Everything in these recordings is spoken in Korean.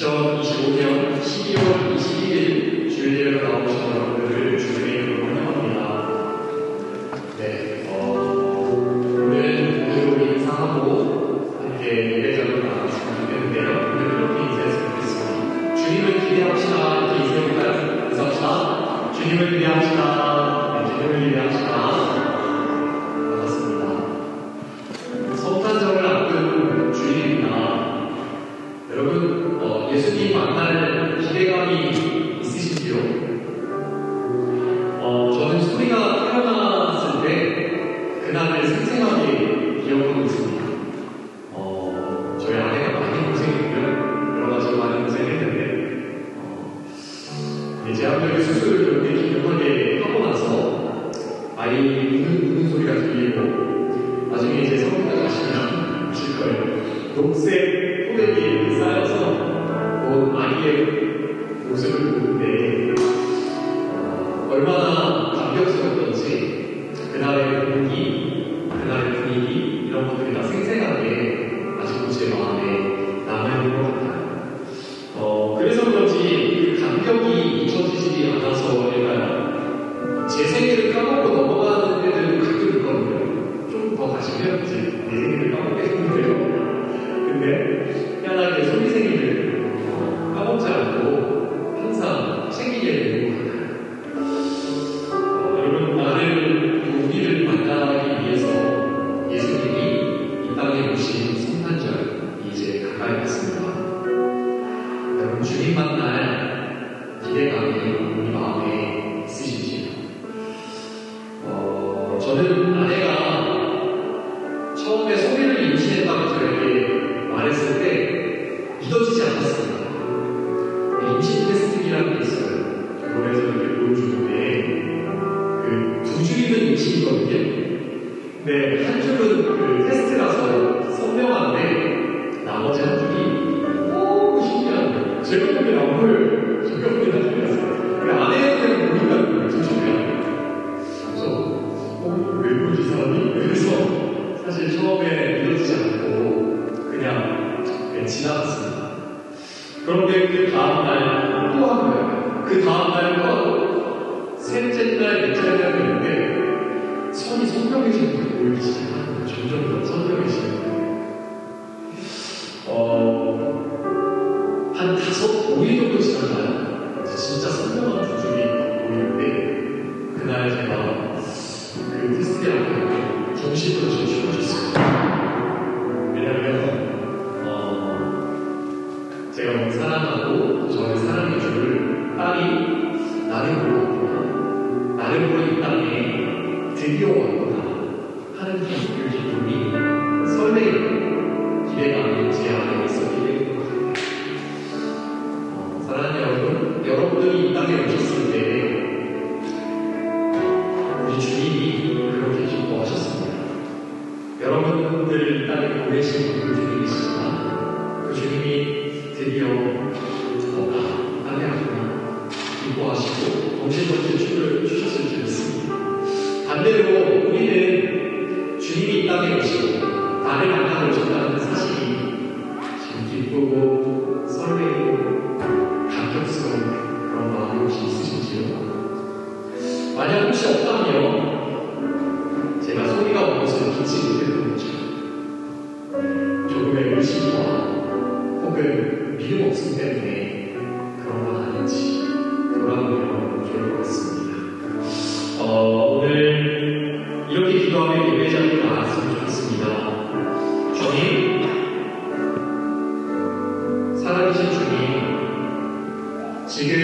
2025년 12월 21일 주일예배로 나오신 여러분들을 주님의 이름으로 환영합니다. 네, 오늘 인사하고 함께 예배자로 나와주시면 되는데요. 오늘 이렇게 인사했으면 좋겠습니다. 주님을 기대합시다. 이렇게 인사해볼까요? 인사합시다. 주님을 기대합시다. 주님을 기대합시다. 성탄절을 앞둔 주일입니다. 여러분, 예수님 만날 기대감이 있으신지요? 저는 소리가 태어났을 때 그날을 생생하게 기억하고 있습니다. 저희 아내가 많이 고생했고요. 여러 가지 많이 고생했는데, 제한적인 수술을 그렇게 기억하게 하고 나서 아이 우는 소리가 들리고, 나중에 이제 성인가 가시면 아실 거예요. 녹색 포대기에 쌓여서 온 아이의 모습을 보는데 얼마나 감격스러웠던지 그날의 분위기 이런 것들이 다 생생하게 아직도 제 마음에 남아있는 것 같아요. 그래서 그런지 감격이 잊혀지지 않아서일까요? 제 생일을 까먹고 넘어가는 애들도 가끔 있거든요. 좀 더 가시면 이제 내 생일을 까먹겠는데요. 근데 희한하게 소리 생일을 까먹지 않고 항상 챙기게 되는 것 같아요. 여러분, 우리를 만나기 위해서 예수님이 이 땅에 오신 성탄절 이제 가까이 왔습니다. 여러분, 주님 만날 기대감이 우리 마음에 있으신지요? 저는 아내가 처음에 소리를 임신했다고 저에게 말했을 때 믿어지지 않았습니다. 임신 테스트기라는 게 있어요. 병원에서 이렇게 보여주는데 두 줄이면 임신이거든요. 근데 한 줄은 테스트라서 선명한데 나머지 한 줄이 너무 신기한 거예요. 제가 보기엔 안 보여요. 제가 보기엔 안 보였어요. 아내한테는 보니까 두 줄이 안 보여요. 그래서 왜 보지 사람이? 그래서 사실 처음에 믿어지지 않고 그냥 지나갔습니다. 그런데 그 다음날 또 한 거예요. 그 다음날 또 하고 셋째 날, 넷째 날 되는데 선이 선명해지는 걸 보이기 시작하는 거예요. 점점 더 선명해지는 거예요. 한 5일 정도 지났나요? 진짜 선명한 두 줄이 보이는데 그날 제가 그 테스트를 정식으로 주셨어요. 왜냐면 제가 너무 사랑하고 저를 사랑해줄 딸이 나를 보러 왔구나, 나를 보러 이 땅에 드디어 왔구나 하는 그 기쁨이 설레이고 기대감이 제 안에 있었기 때문에 사랑하는 여러분, 여러분들이 이 땅에 오셨을 때 우리 주님이 그렇게 기뻐하셨습니다. 여러분들을 이 땅에 보내신 그 주님이시지만 그 주님이 드디어 땅에 왔구나 기뻐하시고 동시에 춤을 추셨을 줄 믿습니다. 반대로 우리는 주님이 이 땅에 오시고 나를 만나러 오셨다는 사실이 지금 기쁘고 설레이고 감격스러운 그런 마음이 혹시 있으신지요? 만약 혹시 없다면 제가 소리가 없는 것을 빛이 못했던 거죠. 조금의 의심과 혹은 믿음 없음 때문에 그런 건 아닌지 돌아보면 좋을 것 같습니다. 오늘 이렇게 기도하며 예배자로 나왔으면 좋겠습니다. 주님, 살아계신 주님, 지금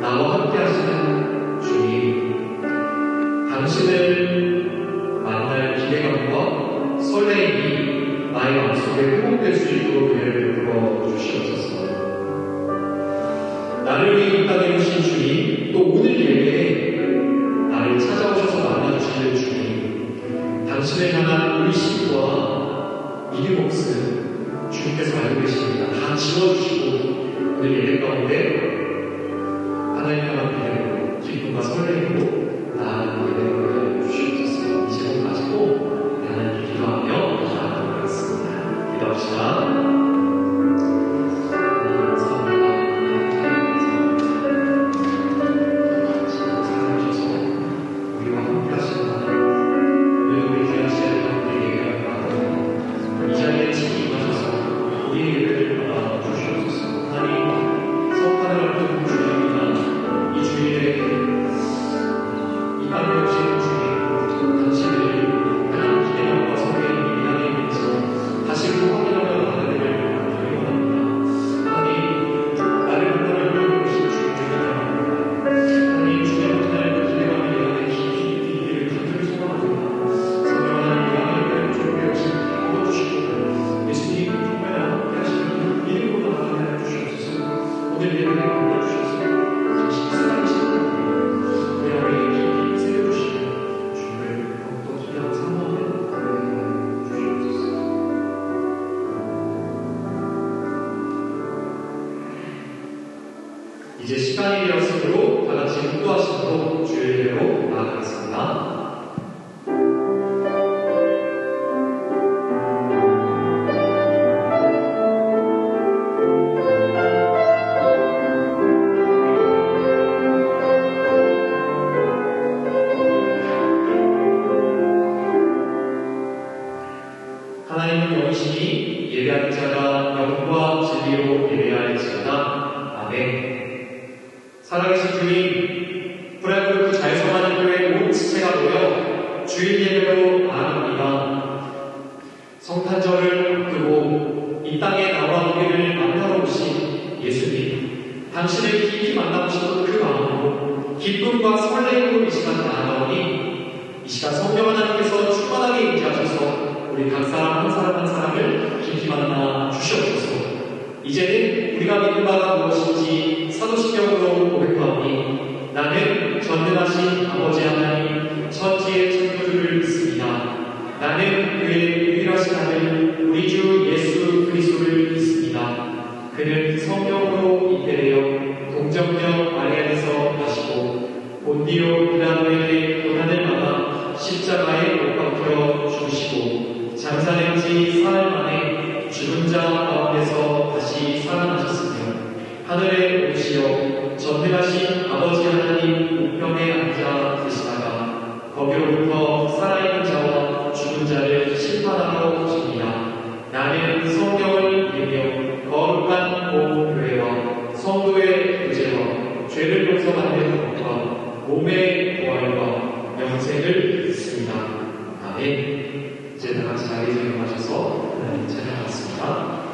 나와 함께 하시는 주님, 당신을 만날 기대감과 설레임이 나의 마음속에 회복될 수 있도록 은혜를 베풀어 주시옵소서. 나를 위해 이 땅에 오신 주님, 또 오늘 예배에 나를 찾아오셔서 만나주시는 주님, 당신을 향한 의식과 믿음 없음 주님께서 알고 계십니다. 다 지워주시고 오늘 예배 가운데 하나님 향한 믿음으로 기쁨과 설레임으로 나아가는 예배를 주시옵소서. 이 제목 가지고 하나님께 기도하며 기도하도록 하겠습니다. 기도합시다. 이제 시간이 되었으므로 다 같이 인도하심으로 주의 예배로 나아가겠습니다. 하나님은 영이시니 예배하는 자가 영과 진리로 예배할지어다. 아멘. 살아계신 주님, 불알고 그 자유성하는 교회 온 지체가 모여 주일 예배로 나아갑니다. 성탄절을 앞두고 이 땅에 나와 우리를 만나러 오신 예수님, 당신을 깊이 만나고 싶은 그 마음으로 기쁨과 설레임으로 이 시간 나아가오니 이 시간 성령 하나님께서 충만하게 임재하셔서 우리 각 사람 한 사람 한 사람을 깊이 만나 주시옵소서. 이제는 우리가 믿는 바가 무엇인지 사도신경으로 고백하오니 나는 전능하신 아버지 하나님 천지의 창조주를 믿습니다. 나는 그의 유일하신 아들 우리 주 예수 그리스도를 믿습니다. 그는 성령으로 잉태되어 동정녀 마리아에서 나시고 본디오 빌라도에게 고난을 받아 십자가에 못 박혀 죽으시고 장사된 지 사흘 만에 죽은 자 가운데서 다시 살아나셨으며 하늘에 오르시어 전능하신 아버지 하나님 우편에 앉아 계시다가 거기로부터 살아있는 자와 죽은 자를 심판하러 오십니다. 나는 성령을 믿으며 거룩한 온 교회와 성도의 교제와 죄를 용서받는 것과 몸의 부활과 영생을 믿습니다. 아멘. 이제 다 같이 자리에 일어나셔서 하나님 찬양하겠습니다.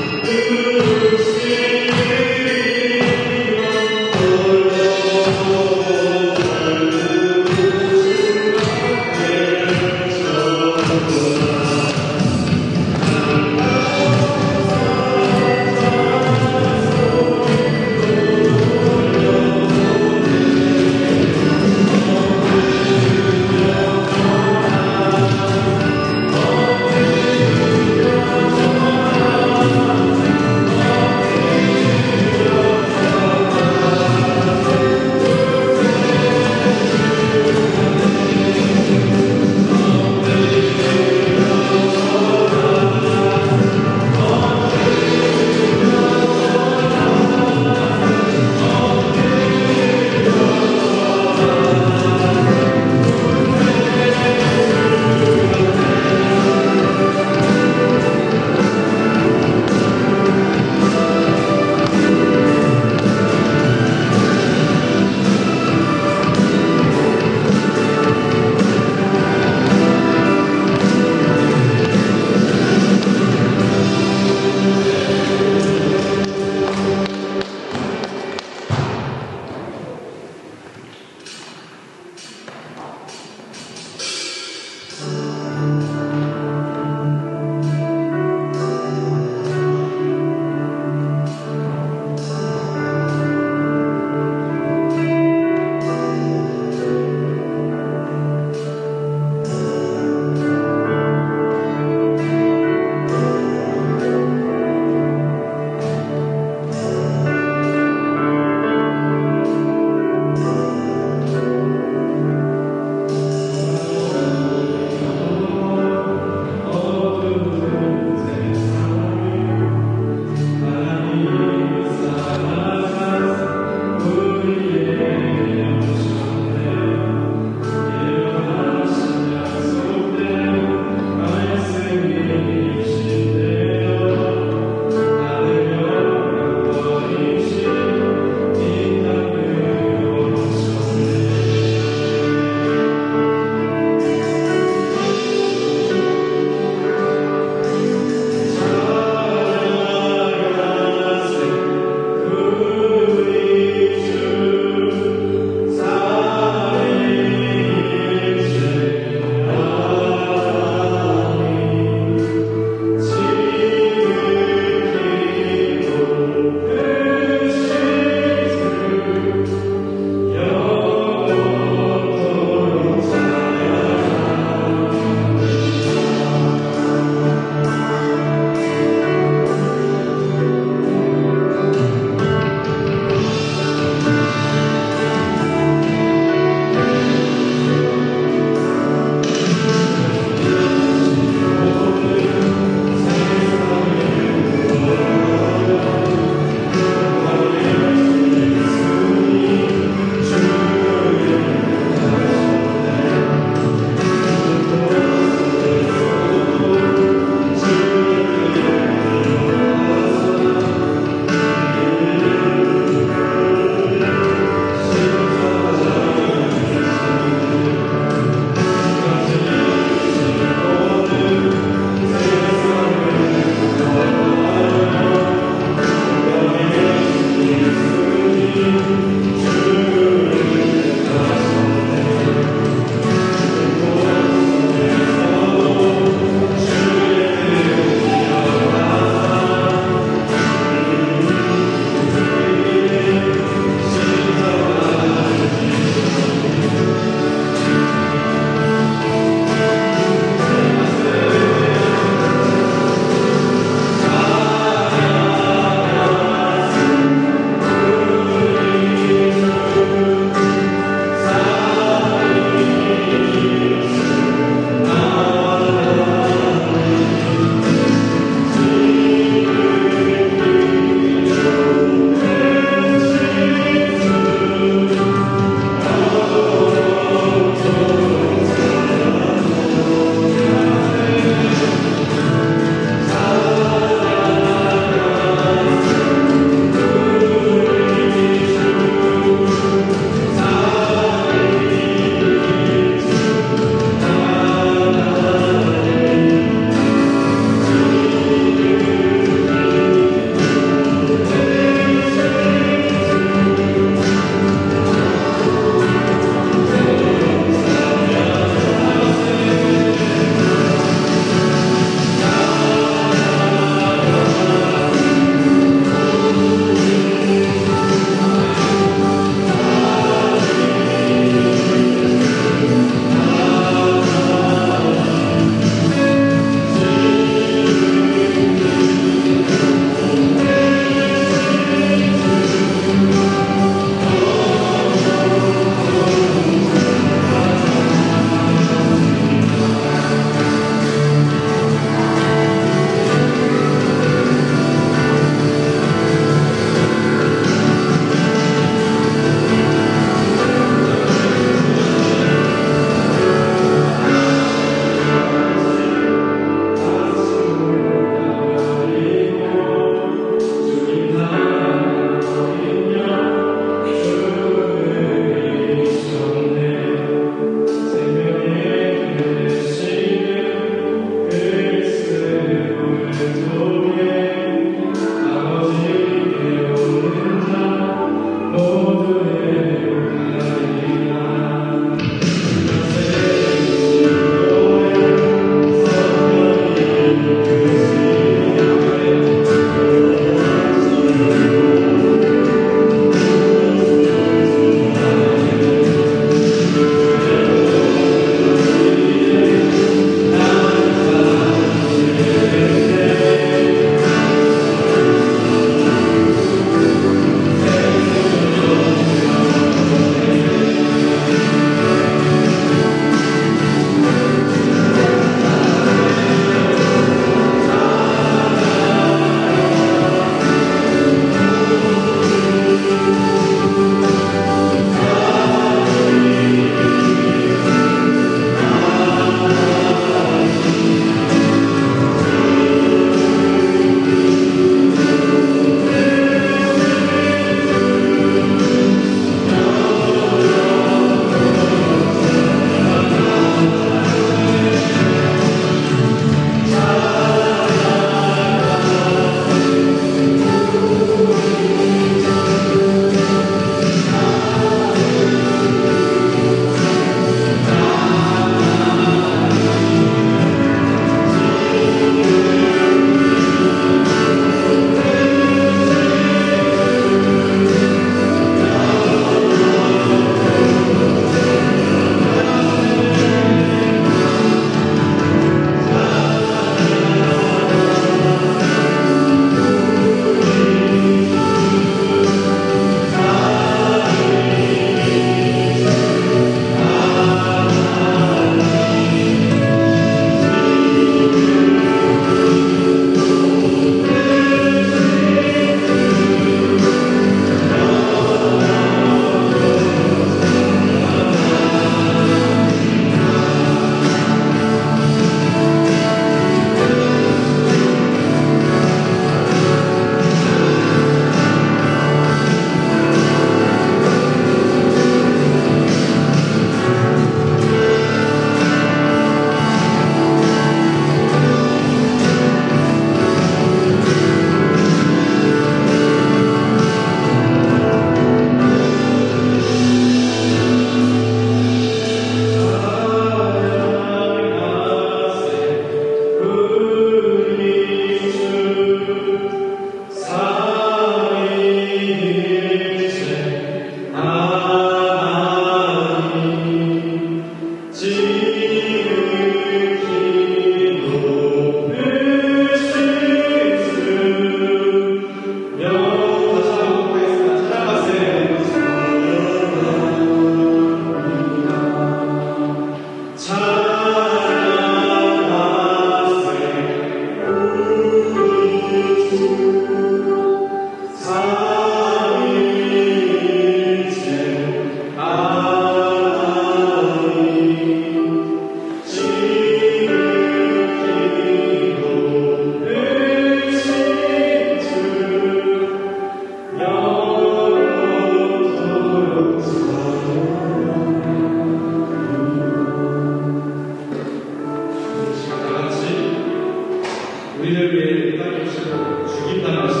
우리를 위해 땅에 오시고 죽인다는 것이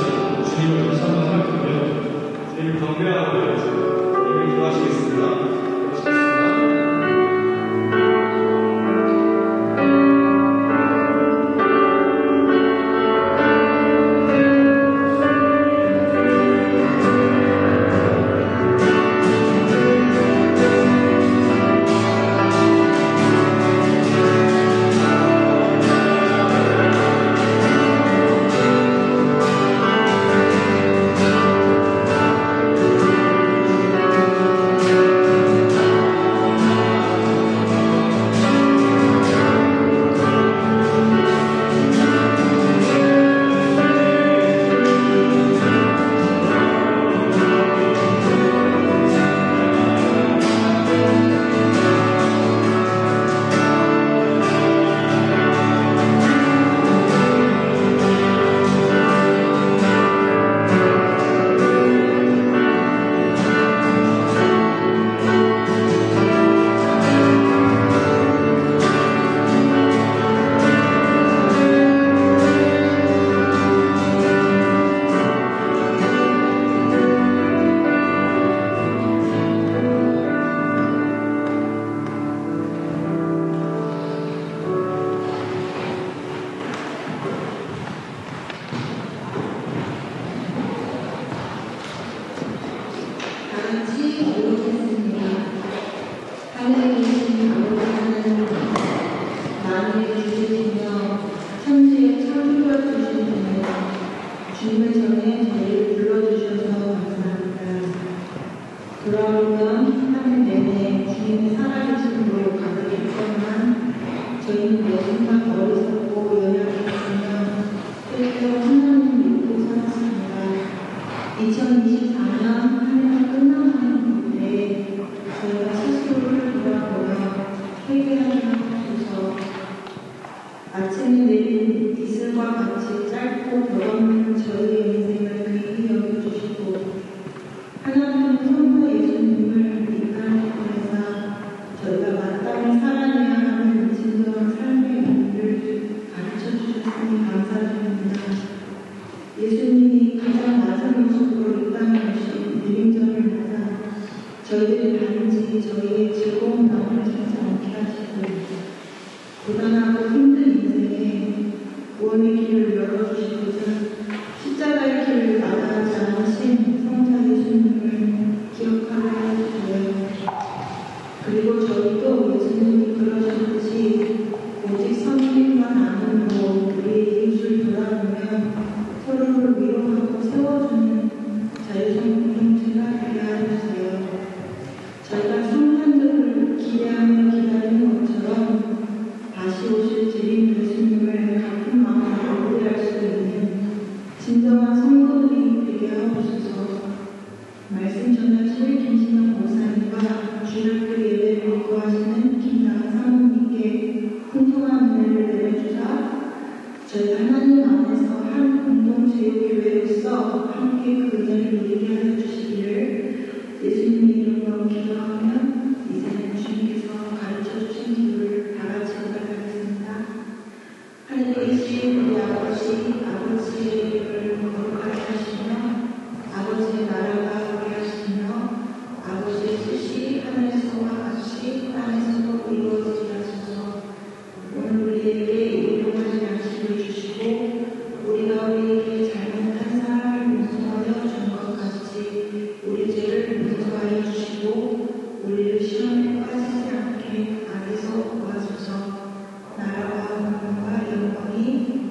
주님을 다시 한번 생각하며 주님을 경배하고 주님을 기도하시겠습니다.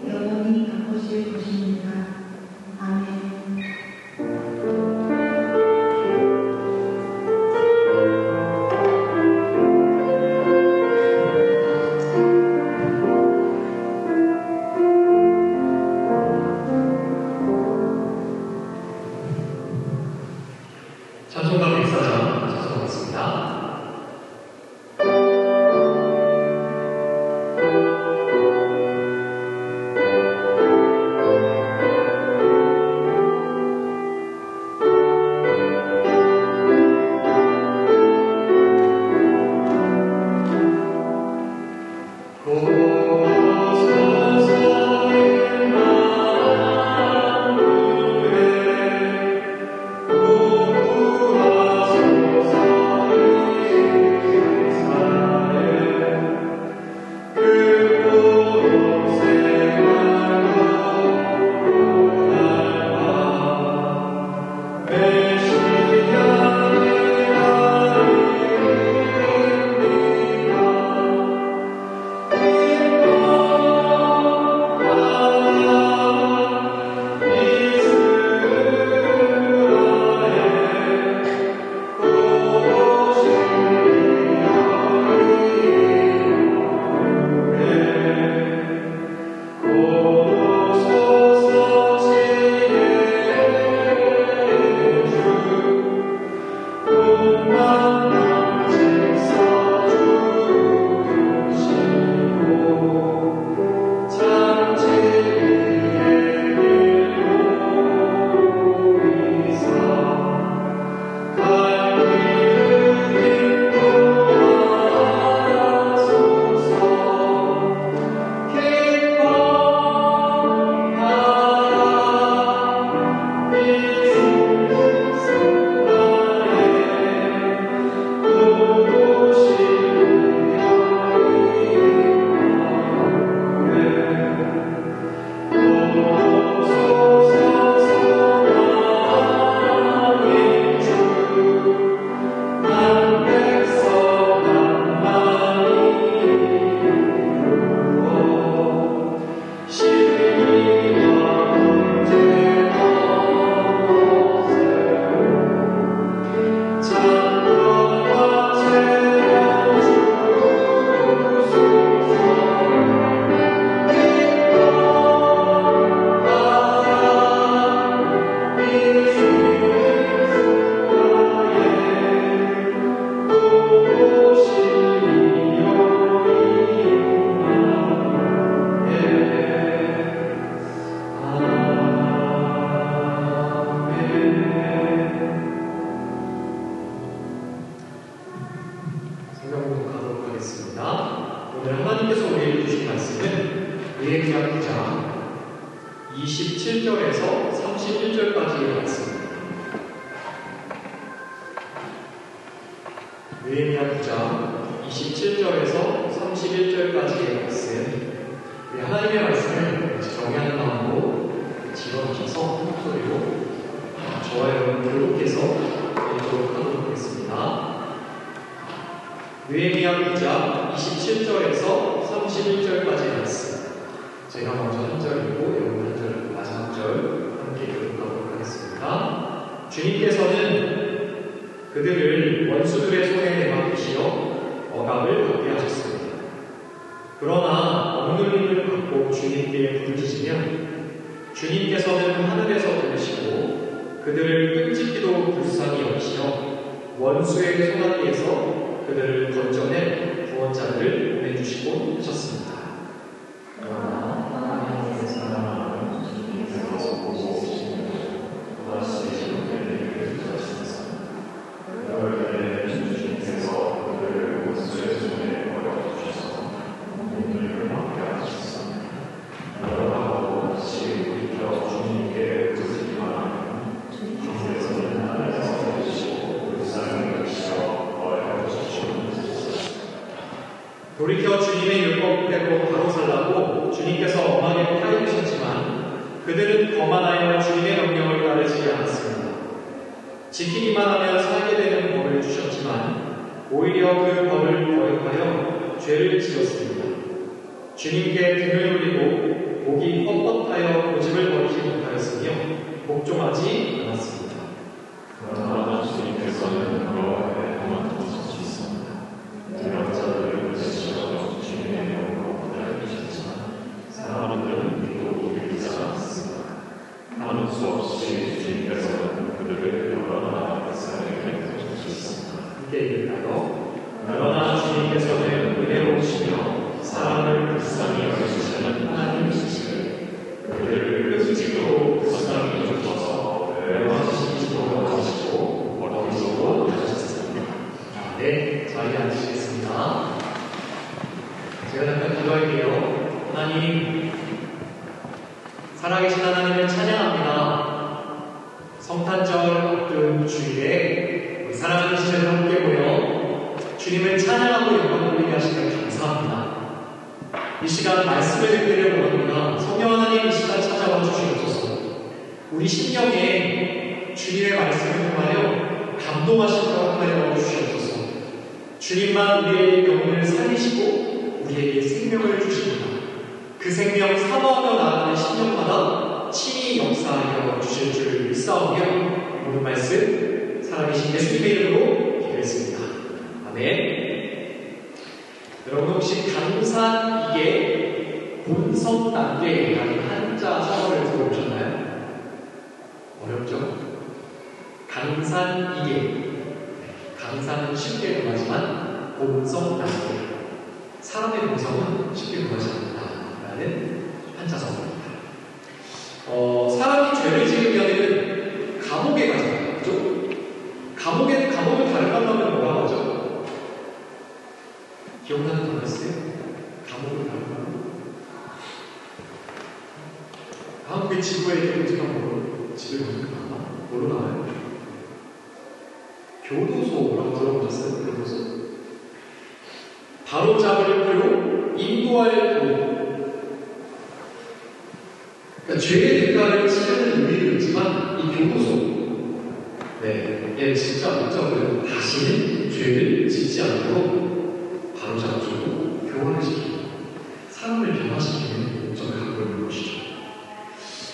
영원히 아버지의 것입니다. 아멘. 느헤미야 9장 27절에서 31절까지의 말씀입니다. 느헤미야 9장 27절에서 31절까지의 말씀. 하나님의 말씀을 정의하는 마음으로 집어넣으셔서 큰 소리로 저와 여러분 교독해서 읽도록 하도록 하겠습니다. 느헤미야 9장 27절에서 31절까지의 말씀. 제가 먼저 한 절 읽고 여러분 한 절, 마지막 절 함께 교독하도록 하겠습니다. 주님께서는 그들을 원수들의 손에 내맡기시어 억압을 받게 하셨습니다. 그러나 억눌림을 받고 주님께 부르짖으면 주님께서는 하늘에서 들으시고 그들을 끔찍히도 불쌍히 여기시어 원수의 손아귀에서 그들을 건져내 구원자들을 보내주시고 하셨습니다. 그러나 하나님의 사랑은 주님께서 보고 오시고 또다시 그들을 들으셨습니다. 그럴 때에는 주님께서 그들을 원수의 손에 버려주셔서 억눌림을 받게 하셨습니다. 그러나 다시 돌이켜 주님께 부르짖기만 하면 주님께서는 하늘에서 들으시고 불쌍히 여기시어 돌이켜 주님의 율법대로 바로 살라고 주님께서 엄하게 파해주셨지만 그들은 거만하여 주님의 명령을 따르지 않았습니다. 지키기만 하면 살게 되는 법을 주셨지만 오히려 그 법을 거역하여 죄를 지었습니다. 주님께 등을 돌리고 목이 뻣뻣하여 고집을 버리지 못하였으며 복종하지 않았습니다. 그러나 주님께서는 그러하게 그만두셨지 있습니다. 대역자들을 부르시어 주님의 명으로 기다리셨지만 사람들은 믿고 믿지 않았습니다. 하는 수 없이 주님께서는 그들을 여러 나라 백성에게 주셨습니다. 함께 읽을까요? 그러나 주님께서는 은혜로우시며 사람을 불쌍히 여기시는 하나님이시시되 그들을 끔찍히도 불쌍히 여기셔서 멸망시키지도 하시고 버리지도 하셨습니다. 네, 자리에 앉으시겠습니다. 제가 잠깐 기도할게요. 하나님, 살아계신 하나님을 찬양합니다. 성탄절 앞둔 주일에 사랑하는 시절 함께 모여 주님을 찬양하고 영광 돌리게 하시면 감사합니다. 이 시간 말씀을 듣기를 원합니다. 성령 하나님 이 시간 찾아와 주시옵소서. 우리 심령에 주님의 말씀을 통하여 감동하시도록 하여 주시옵소서. 주님만 우리의 영혼을 살리시고 우리에게 생명을 주십니다. 그 생명 사모하며 나아가는 심령마다 친히 역사하여 주실 줄 믿사오며 모든 말씀 살아계신 예수님의 이름으로 기도했습니다. 아멘. 여러분 혹시 강산 이계 본성 단계라는 한자 사어를 들어보셨나요? 어렵죠? 강산 이계. 강산은 쉽게 구하지만 본성 단계. 사람의 본성은 쉽게 구하지 않는다라는 한자 사어입니다. 사람이 죄를 지으면 감옥에 가잖아요. 그죠? 감옥을 가려면 뭐라고 하죠? 기억나는 단어 있어요? 감옥을 가려면? 한국의 지구에 교도소가 집을 가나? 뭐로 나와요? 교도소라고 들어보셨어요? 교도소. 바로잡을 표, 인도할 도. 그러니까 죄의 대가를 치르는 의미도 있지만 이 교도소, 얘 진짜 목적은 다시는 죄를 짓지 않도록 바로잡아주고 교화를 시키고 사람을 변화시키는 목적을 갖고 있는 것이죠.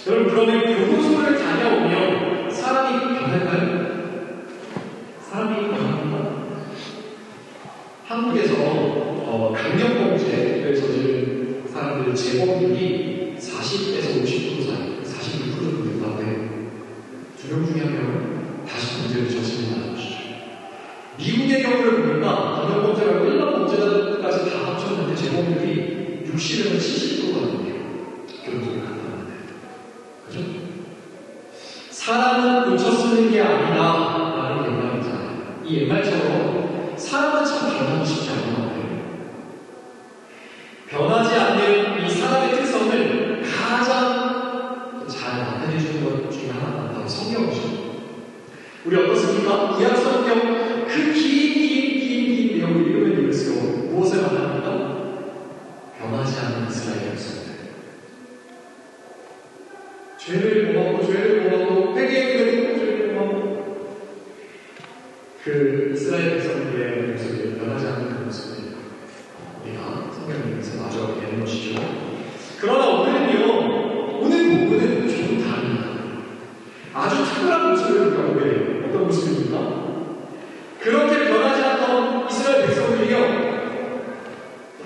여러분, 그러면 교도소를 다녀오면 사람이 변할까요? 사람이 변합니다. 한국에서 강력범죄를 저지른 사람들 재범률이 40에서 50% 사이, 46% 정도 된다고 해요. 2명 중에 1명은 다시 범죄를 저지른다는 것이죠. 미국의 경우를 보니까 강력범죄라고 일반 범죄자들까지 다 합쳤는데 재범률이 60에서 70%가 넘네요. 교도소를 갔다 왔는데. 그죠? 사람은 고쳐 쓰는 게 아니다 라는 옛말 있잖아요. 이 옛말처럼 사람은 참 변하기 쉽지 않은 것 같아요. 변하지 않는 이 사람의 특성을 죄를 범하고 회개했는데도 죄를 범하고 그 이스라엘 백성들의 모습을 변하지 않는 그 모습을 우리가 성경에서 마주하게 되는 것이죠. 그러나 오늘은요, 오늘 본문은 조금 다릅니다. 아주 특별한 모습을 우리가 보게 돼요. 어떤 모습입니까? 그렇게 변하지 않던 이스라엘 백성들이요,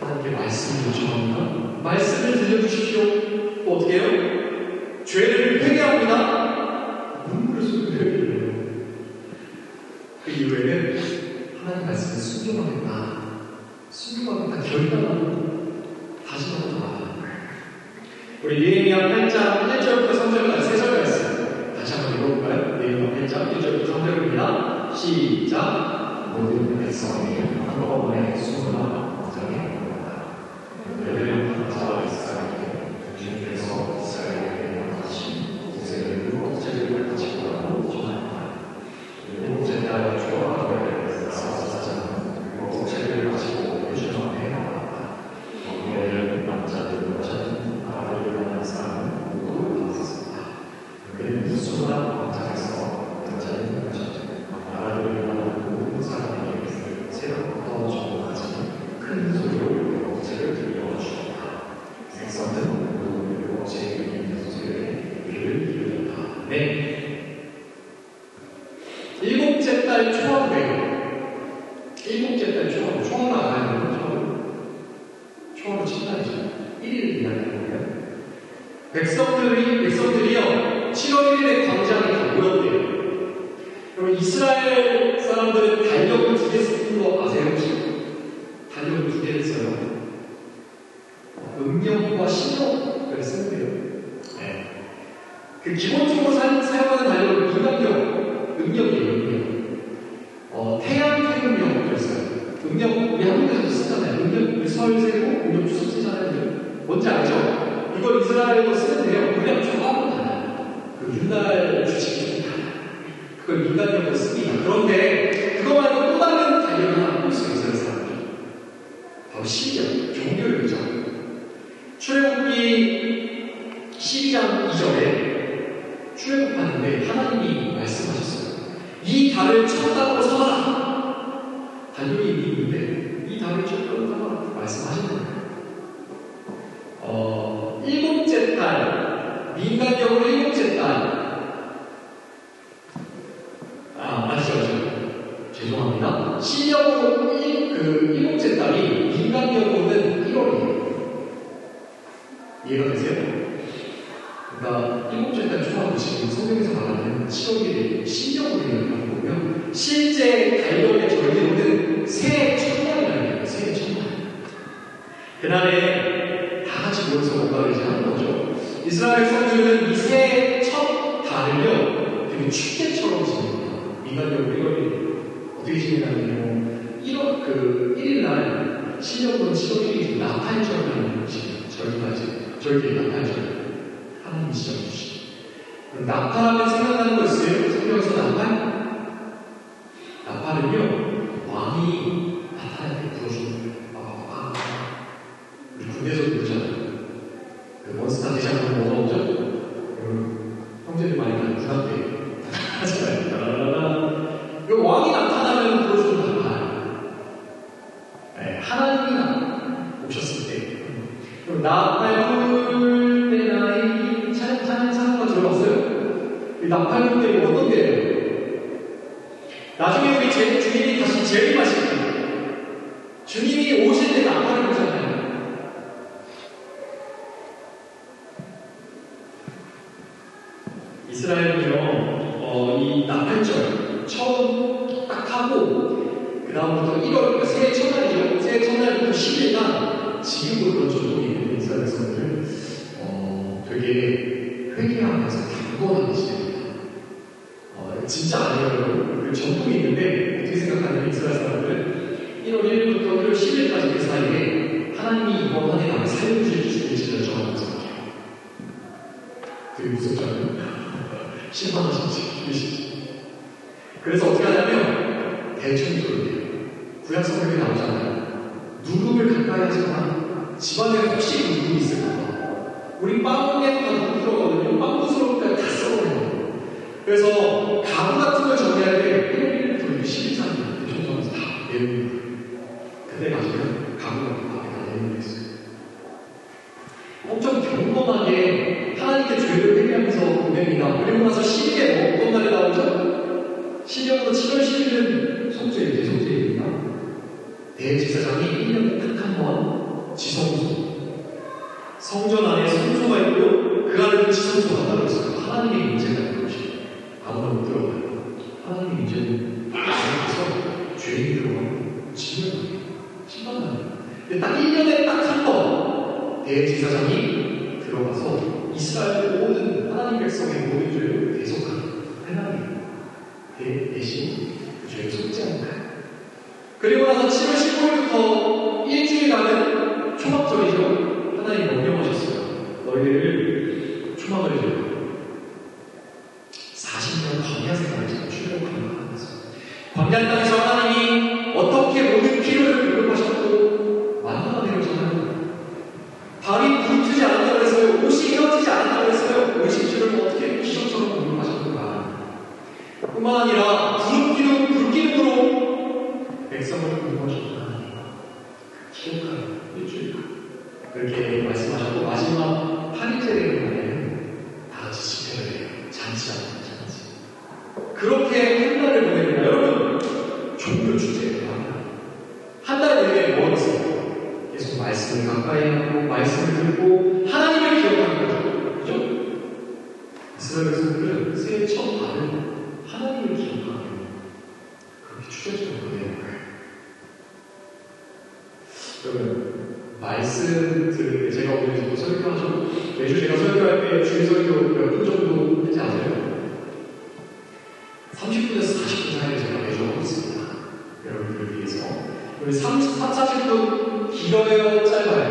하나님께 말씀을 요청합니다. 말씀을 들려주십시오. 또 어떻게 해요? 죄를 회개합니다. 눈물을 쏟고 회개해요. 그 이후에는 하나님 말씀을 순종하겠다 결단하고 다시 한번 나아가는 거예요. 우리 예레미야 8장 1절부터 3절까지 3절 말씀 다시 한번 읽어볼까요? 예레미야 8장 1절부터 3절입니다. 시작. 모든 백성이 한꺼번에 숨어나 왕장에 모였다. 그들은 다 이스라엘에게 주님께서 이스라엘에게 명하신 모세를 목재를 가지고 가라고 전하였다. 일곱째 달 조화를 사자는 목재를 가지고 요즘 앞에 나왔다. 거기에는 남자들 여자들 아라를 만난 사람은 모두 있었습니다. 그들은 수많은 왕장에서 남자들 여자들 아라를 만난 모든 사람에게 새로부터 정복하지 큰 소리로 목재를 들려주었다. 백성은 모두 목재에 있는 소리에 귀를 기울였다. 네. 일곱째 달 초하루에요. 일곱째 달 초하루. 초하루 알아요? 초하루 칠날이죠. 1일 이야기하는 거예요. 백성들이요, 7월 1일에 광장에 다 모였대요. 그럼 이스라엘 사람들은 달력을 2개 쓰는 거 아세요? 혹시? 달력을 2개를 써요. 음력과 신력을 쓰는데요. 네. 그 기본적으로 사용하는 달력은 음력이에요, 음력. 태양명을 써요. 음력, 우리 한국에서도 쓰잖아요. 음력, 설 세고, 음력 추석 쓰잖아요. 뭔지 알죠? 이걸 이스라엘로 쓰는데요. 그냥 조금 달라요. 그 율날 주식이 좀 달라요. 그걸 민간력으로 씁니다. 그런데 그거 말고 또 다른 달력을 하나 볼 수 있어요, 사람들. 바로 신력, 종교력이죠. 출애굽기 12장 2절에 출애굽하는데 하나님이 말씀하셨어요. 이 달을 쳤다고 삼아라. 달력이 있는데 이 달을 쳤다고 삼아라. 말씀하신 거예요. 일곱째 달, 민간력으로 일곱째 달. 맞죠. 죄송합니다. 신력으로 일곱째 달이 민간력으로는 1월이에요. 이해가 되세요? 그러니까 일곱째 달 초하루 지금 성경에서 말하는 7월 1일 신력으로 이야기하는 거고요. 실제 달력의 절기로는 새해 첫날이라는 거예요. 새해 첫날. 그날에 다 같이 모여서 뭔가를 이제 하는 거죠. 이스라엘 성주는 이 새해 첫 달을요, 되게 축제처럼 지냅니다. 민간력으로 1월이 어떻게 지내냐면요, 1일날 신력으로는 7월 1일이 나팔절이라는 절기에 나팔절. 하나님이 시작해주시죠. 나팔하면 생각나는 거 있어요? 성경에서 나팔? 나팔은요, 왕이 나타날 때 불어주는 거예요. 우리 군대에서 부르잖아요. 그 몬스터 대장은 뭐가 오죠? 형제들 많이 가는 군함 때 하잖아요. 그 왕이 나타나면 불어주는 나팔. 네, 하나님이 오셨을 때. 그럼 나팔 불 때 나의 찬양과 들어봤어요? 이 나팔 불 때 어떤 데예요? 나중에 우리 주님이 다시 재림하실 때, 주님이 오실 때 나팔을 불잖아요. 이스라엘은요, 이 나팔절 처음 딱 하고 그 다음부터 1월, 새해 첫날이죠. 새해 첫날부터 10일간 지금도 그런 전통이 있는 이스라엘 백성들 되게 회개하면서 경건하게 지냅니다. 진짜 아니에요. 그 전통이 있는데 어떻게 생각하냐면 이스라엘 사람들은 1월 1일부터 1월 10일까지 그 사이에 하나님이 이번 한 해 나를 살려주실 줄을 정하고 생각해요. 되게 무섭잖아요. 심판하실지 죽이실지. 그래서 어떻게 하냐면 대충 그러게요. 구약 성경에 나오잖아요. 누룩을 가까이 하지만 집안에 혹시 누룩이 있을까? 우리 빵에 다 누룩 들어가거든요. 빵 부스러운 그래서 가구 같은 걸 정리할 때 1일부터 11장이나 대청소하면서 다 내놓는 거예요. 그때 가시면 가구가 다 내놓는 게 있어요. 엄청 경건하게 하나님께 죄를 회개하면서 고백이나 그리고 나서 12에 어떤 날이 나오죠? 신명으로 7월 10일은 속죄일, 대속죄일입니다. 대제사장이 1년에 딱 한 번 지성소, 성전 안에 성소가 있고 그 안에도 지성소가 따로 있어요. 하나님의 임재가 있는 것이에요. 아무나 못 들어가요. 하나님의 임재는 안에서 죄인이 들어가고 짐을 가요. 심판하요. 근데 딱 1년에 딱 한 번 대제사장이 들어가서 이스라엘 모든 하나님 백성의 모든 죄를 대속하는 하나님 대신 그 죄를 속죄하는 거예요. 그리고 나서 7월 15일부터 일주일간은 초막절이죠. 하나님 명령하셨어요. 너희들을 초막을 해줘요. 40년 광야 생활을 지금 출애굽하면서 광야 땅에서 하나님이 어떻게 모든 필요를 공급하셨고 만나가 내려잖아요. 발이 굶주지 않았다고 했어요. 옷이 헤어지지 않았다고 했어요. 음식들을 어떻게 기적처럼 공급하셨는가. 뿐만 아니라 불기둥으로 백성을 공급하셨구나. 기억하는 일주일간 그렇게 말씀하셨고 마지막 8일째 되는 날에는 다 같이 집회를 해요. 잔치하는 잔치. 그렇게 한 달을 보내는 여러분 종교 주제예요. 한 달 내내 뭐 했어요? 계속 말씀을 가까이 하고 말씀을 듣고 하나님을 기억하는 거죠. 그죠? 이스라엘 백성들은 새해 첫 날을 하나님을 기억하는 그렇게 추적적으로 보내는 거예요. 여러분 말씀 들을 때 제가 오늘 설교하죠. 매주 제가 설교할 때 주일 설교 몇 분 정도 하지 아세요? 30분에서 40분 사이에 제가 매주 하고 있습니다. 여러분들을 위해서. 우리 40분 길어요? 짧아요?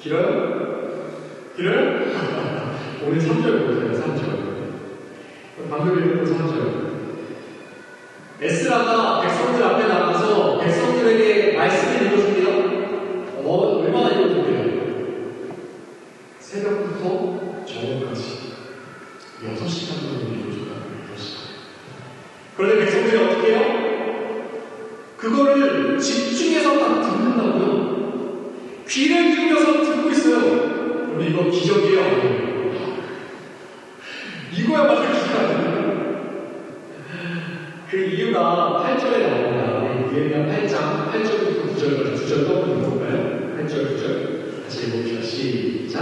길어요? 길어요? 오늘 3절 보세요. 3절. 방금 읽은 3절. 에스라가 백성들 앞에 나가서 백성들에게 말씀을 읽어줍니다. 얼마나 읽어줄게요? 새벽부터 저녁까지 6시간 정도 읽어준다는 것이다. 그런데 백성들이 어떻게 해요? 그거를 집중해서 딱 듣는다고요? 귀를 기울여서 듣고 있어요. 그럼 이거 기적이에요? 이거야말로 기적이에요. 그 이유가 8절에 나옵니다. 느헤미야 8장 8절부터 9절까지 9절 떠보는 건가요? 8절 9절 같이 읽어봅시다. 시작.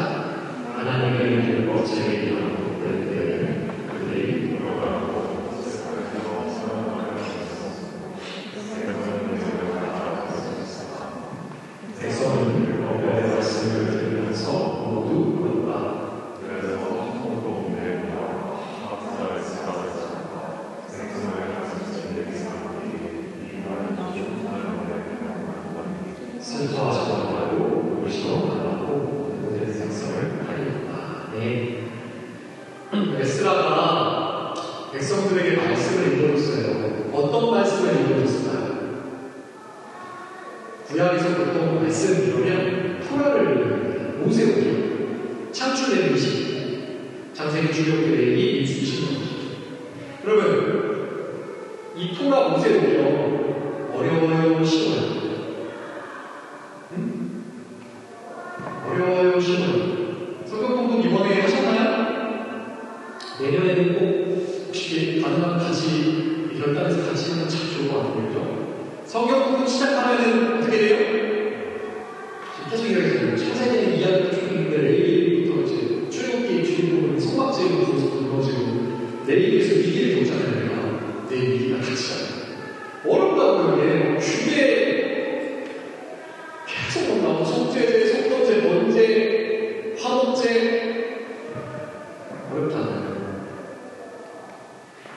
하나님의 이름으로 제외하고 그들을 그들이 돌아가고 백성은 여호와의 말씀을 들으면서 모두 울었다. 그래서 통곡 내며 박사를 쌓았다. 슬퍼하지 말고 울시고 말라고 모든 백성을 하리로다. 네. 에스라가 백성들에게 말씀을 읽어줬어요. 어떤 말씀을 읽어줬을까요? 구약에서 보통 말씀 이루면 토라를 읽습니다. 모세오경, 창출의 20, 장세기 주력기 내기 인수신경. 그러면 이 토라 모세오경 어려워요, 쉬워요? 어려워요, 쉬워요? 성경 공부 이번에 하셨나요? 내년에는 꼭 혹시 가능하면 같이 결단해서 같이 하면 참 좋을 것 같아요. 성경 공부 시작하면은 어떻게 돼요? 계속 이야기해요. 창세기는 이야기가 쭉 있는데 레위기부터 이제 출애굽기 주인공은 성막제로 이루어지고 레위기에서 위기를 겪잖아요. 내 위기가 같이 가요. 어렵다고요. 이게 주에 계속 나오고 속죄제, 속도제, 번제, 화목제 어렵잖아요.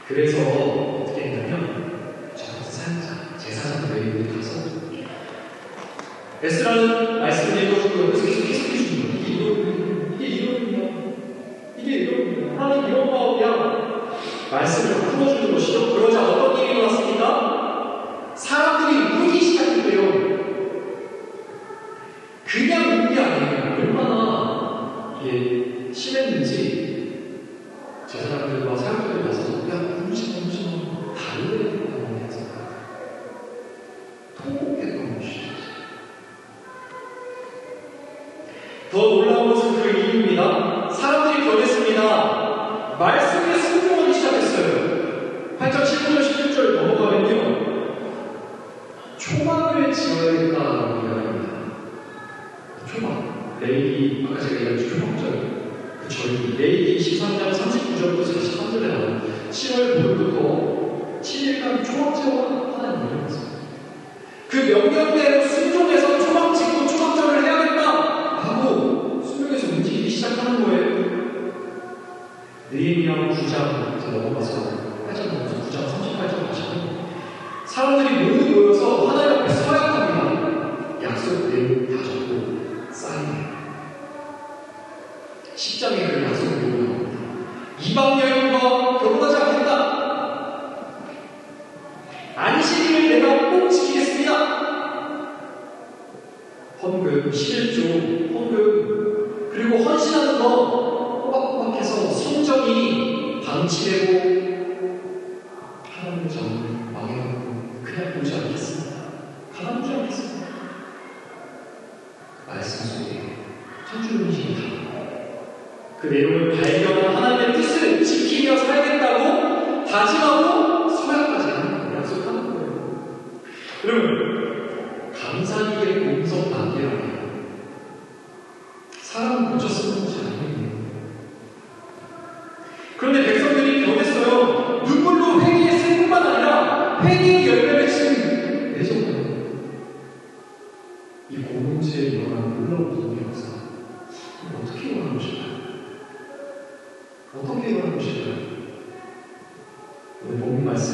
그래서 어떻게 했냐면 사역자, 제사장 레위기 가서 에스라는 말씀을 읽어주고 옆에서 계속 해주는 거예요. 이게 이런 하나님 이런 마음이야. 말씀을 풀어주는 것이죠. 그러자 어떤 일이 일어났습니까? 사람들이 울기 시작했대요. 그냥 우는 게 아니에요. 얼마나 이게 심했는지 이유입니다. 사람들이 변했습니다. 말씀에 순종하기 시작했어요. 8장 15절 16절 넘어가면요. 초막을 지어야겠다라고 이야기합니다. 초막. 레위기, 아까 제가 얘기한 초막절. 그 절기. 레위기 23장 39절부터 43절에 나와요. 7월 보름부터 7일간 초막 지어라 하나님 명령했어요. 그 명령대로 순종해서 초막 짓고 초막절을 해야겠다 하고 순종해서 움직이기 시작하는 거예요. 느헤미야 9장 넘어가서 8장 넘어가서 9장 38절 가시면 사람들이 모두 모여서 하나님 앞에 서야 합니다. 약속 내용 다 적고 쌓이네요. 10장에 그 약속 내용이 나옵니다. 이방 여인과 결혼하지 않겠다. 안식일을 내가 꼭 지키겠습니다. 헌금, 11조, 헌금, 그리고 헌신하는 거 꼬박꼬박해서 성정이 방치되고 하나님의 정을 망해놓고 그냥 보지 않겠습니다. 가만두지 않겠습니다. 말씀 속에 천주론이십니다. 그 내용을 발견한 하나님의 뜻을 지키며 살겠다고 다짐하고 서약까지 하는 약속하는 거예요. 여러분, 감사하게 공성 관계라면 사람은 고쳤으면 하지 않아요. 그런데 백성들이 변했어요. 눈물로 회개했을 뿐만 아니라 회개의 열매를 지금 내줬거든요. 이 공동체에 일어난 놀라운 기적의 역사, 어떻게 일어난 것일까요? 어떻게 일어난 것일까요? 오늘 본문 말씀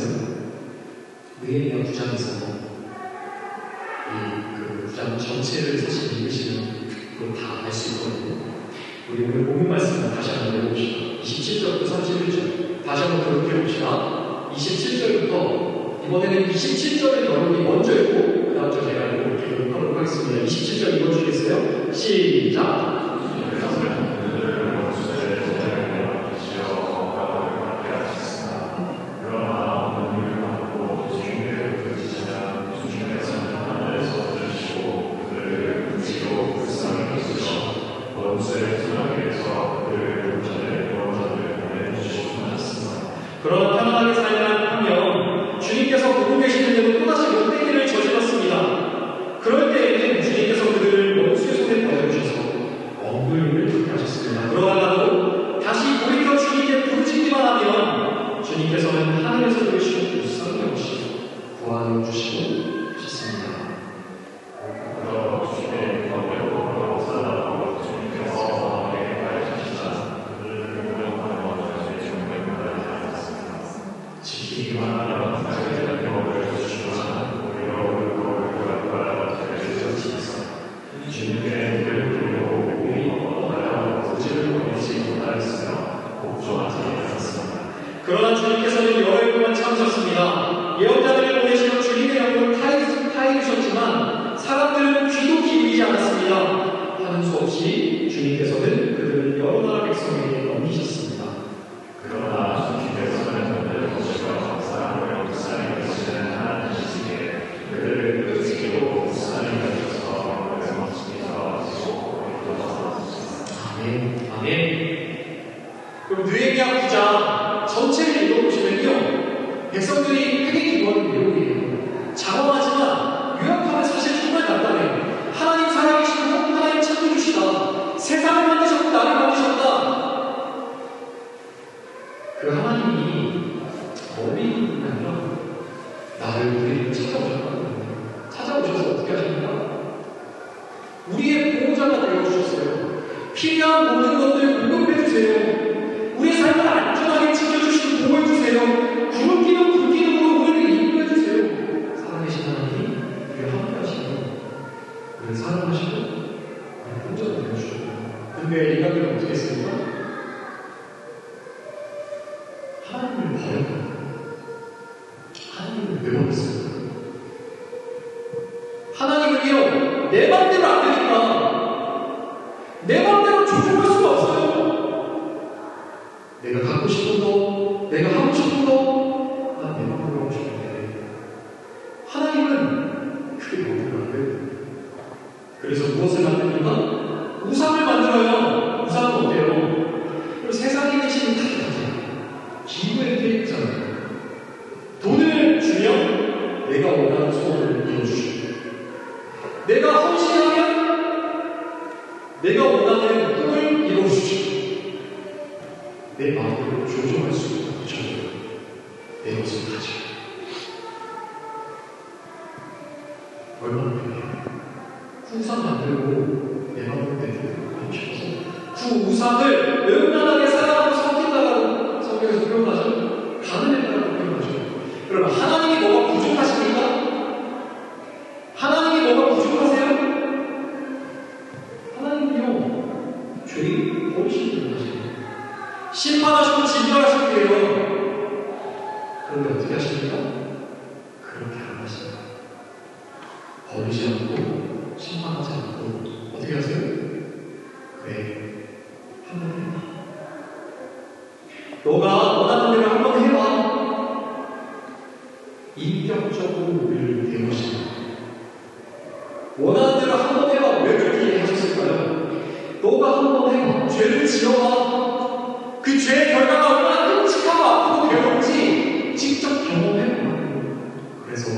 느헤미야 9장에서 그 9장 전체를 사실 읽으시면 다 알 수 있거든요. 우리 오늘 본문 말씀 다시 한번 읽어봅시다. 27절부터 31절 다시 한번 읽어봅시다. 27절부터 이번에는 27절을 여러분이 먼저 읽고 그 다음 절 제가 읽어볼게요. 하도록 하겠습니다. 27절 읽어주시겠어요? 시작! 그러나 편안하게 살만 하면 주님께서 보고 계시는데도 또다시 못되기를 저질렀습니다. 그럴 때에는 주님께서 그들을 원수의 손에 버려주셔서 엉글림을 듣게 하셨습니다. 그러다가도 다시 돌이켜 주님께 부르짖기만 하면 주님께서는 하늘에서 들으시고 불쌍히 여기시고 구하여 주시고 하셨습니다. 그러나 주님께서는 여러 동안 참으셨습니다. 예언자들을 보내시며 주님의 영광을 타이르셨지만 사람들은 귀도 기울이지 않았습니다. 하는 수 없이 주님께서는 그들을 여러 나라 백성에게 넘기셨습니다. 그러나 주님께서는 그들의 것과 감사함을 불쌍히 여기시는 하나님이시기에 그들을 끄지기로 불쌍히 여기셔서 외모습니다. 아멘. 아멘. 그럼 느헤미야 9장 전체를 읽어보시면요, 백성들이 크게 기도하는 내용이에요. 장황하지만 요약하면 사실 정말 간단해요. 하나님 살아계시고 하나님 찾아주시다. 세상을 만드셨고 나를 만드셨다. 그 하나님이 어린이 아니라 나를 우리를 찾아오셨거든요. 찾아오셔서 어떻게 하십니까? 우리의 보호자가 되어주셨어요. 필요한 모든 것들 공급해주세요. 우리의 삶을 안전하게 지켜주시고 보호해주세요. 굶기는 굶기는으로 우리를 인도해주세요. 살아계신 하나님, 우리와 함께 하시고 우리를 사랑하시고 우리를 보호자가 되어주시고. 근데 인간들은 어떻게 했습니까? 하나님을 버렸거든요. 하나님을 외워버렸어요. 하나님은요, 내 맘대로 안 되니까 내 맘대로 조종할 수가 없어요. 내가 갖고 싶은 거, 내가 하고 싶은 거, 난 내 맘대로 하고 싶은데 하나님은 그게 뭐든 안 돼요. 그래서 무엇을 만듭니까? 우상을 만들어요. 우상 그 우상을 음란하게 사랑하고 섬긴다고 성경에서 표현하죠. 가늠했다고 표현하죠. 여러분, 하나님이 뭐가 부족하십니까? 하나님이 뭐가 부족하세요? 하나님이요, 죄인 버리시는 분이세요. 심판하시고 진멸하시는 분이에요. 그런데 어떻게 하십니까? 그렇게 안 하십니다. 버리지 않고 심판하지 않고 어떻게 하세요? 그래, 한번 해봐. 너가 원하는 대로 한번 해봐. 인격적으로 우리를 대우십니다. 원하는 대로 한번 해봐. 왜 그렇게 하셨을까요? 너가 한번 해봐. 죄를 지어봐. 그 죄의 결과가 얼마나 끔찍하고 아프고 괴롭지 직접 경험해봐. 그래서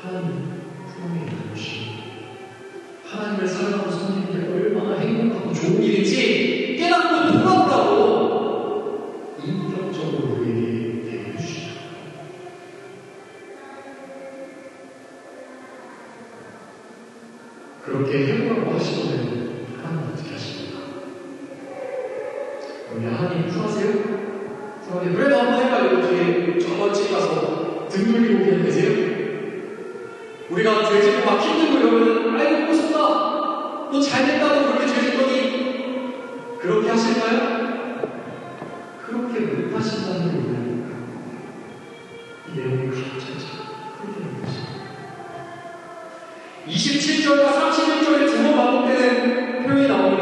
하나님 품에 있는 것이 하나님을 사랑하고 섬기는 게 얼마나 행복하고 좋은 일인지 깨닫고 돌아오라고 인격적으로 우리에게 대해 주시다. 그렇게 해보라고 하시면 하나님 어떻게 하십니까? 우리 하나님 풀하세요? 그래도 한번 해봐요. 뒤에 저번 집 가서 등 돌리고 그냥 계세요? 우리가 죄 짓고 막 힘들고 이러면 아이고 고맙다. 너 잘됐다고 그렇게 죄 짓더니 그렇게 하실까요? 그렇게 못 하신다는 게 우리는 이 내용이 가르쳐져. 그렇게 되는 것입니다. 27절과 31절에 두 번 반복되는 표현이 나옵니다.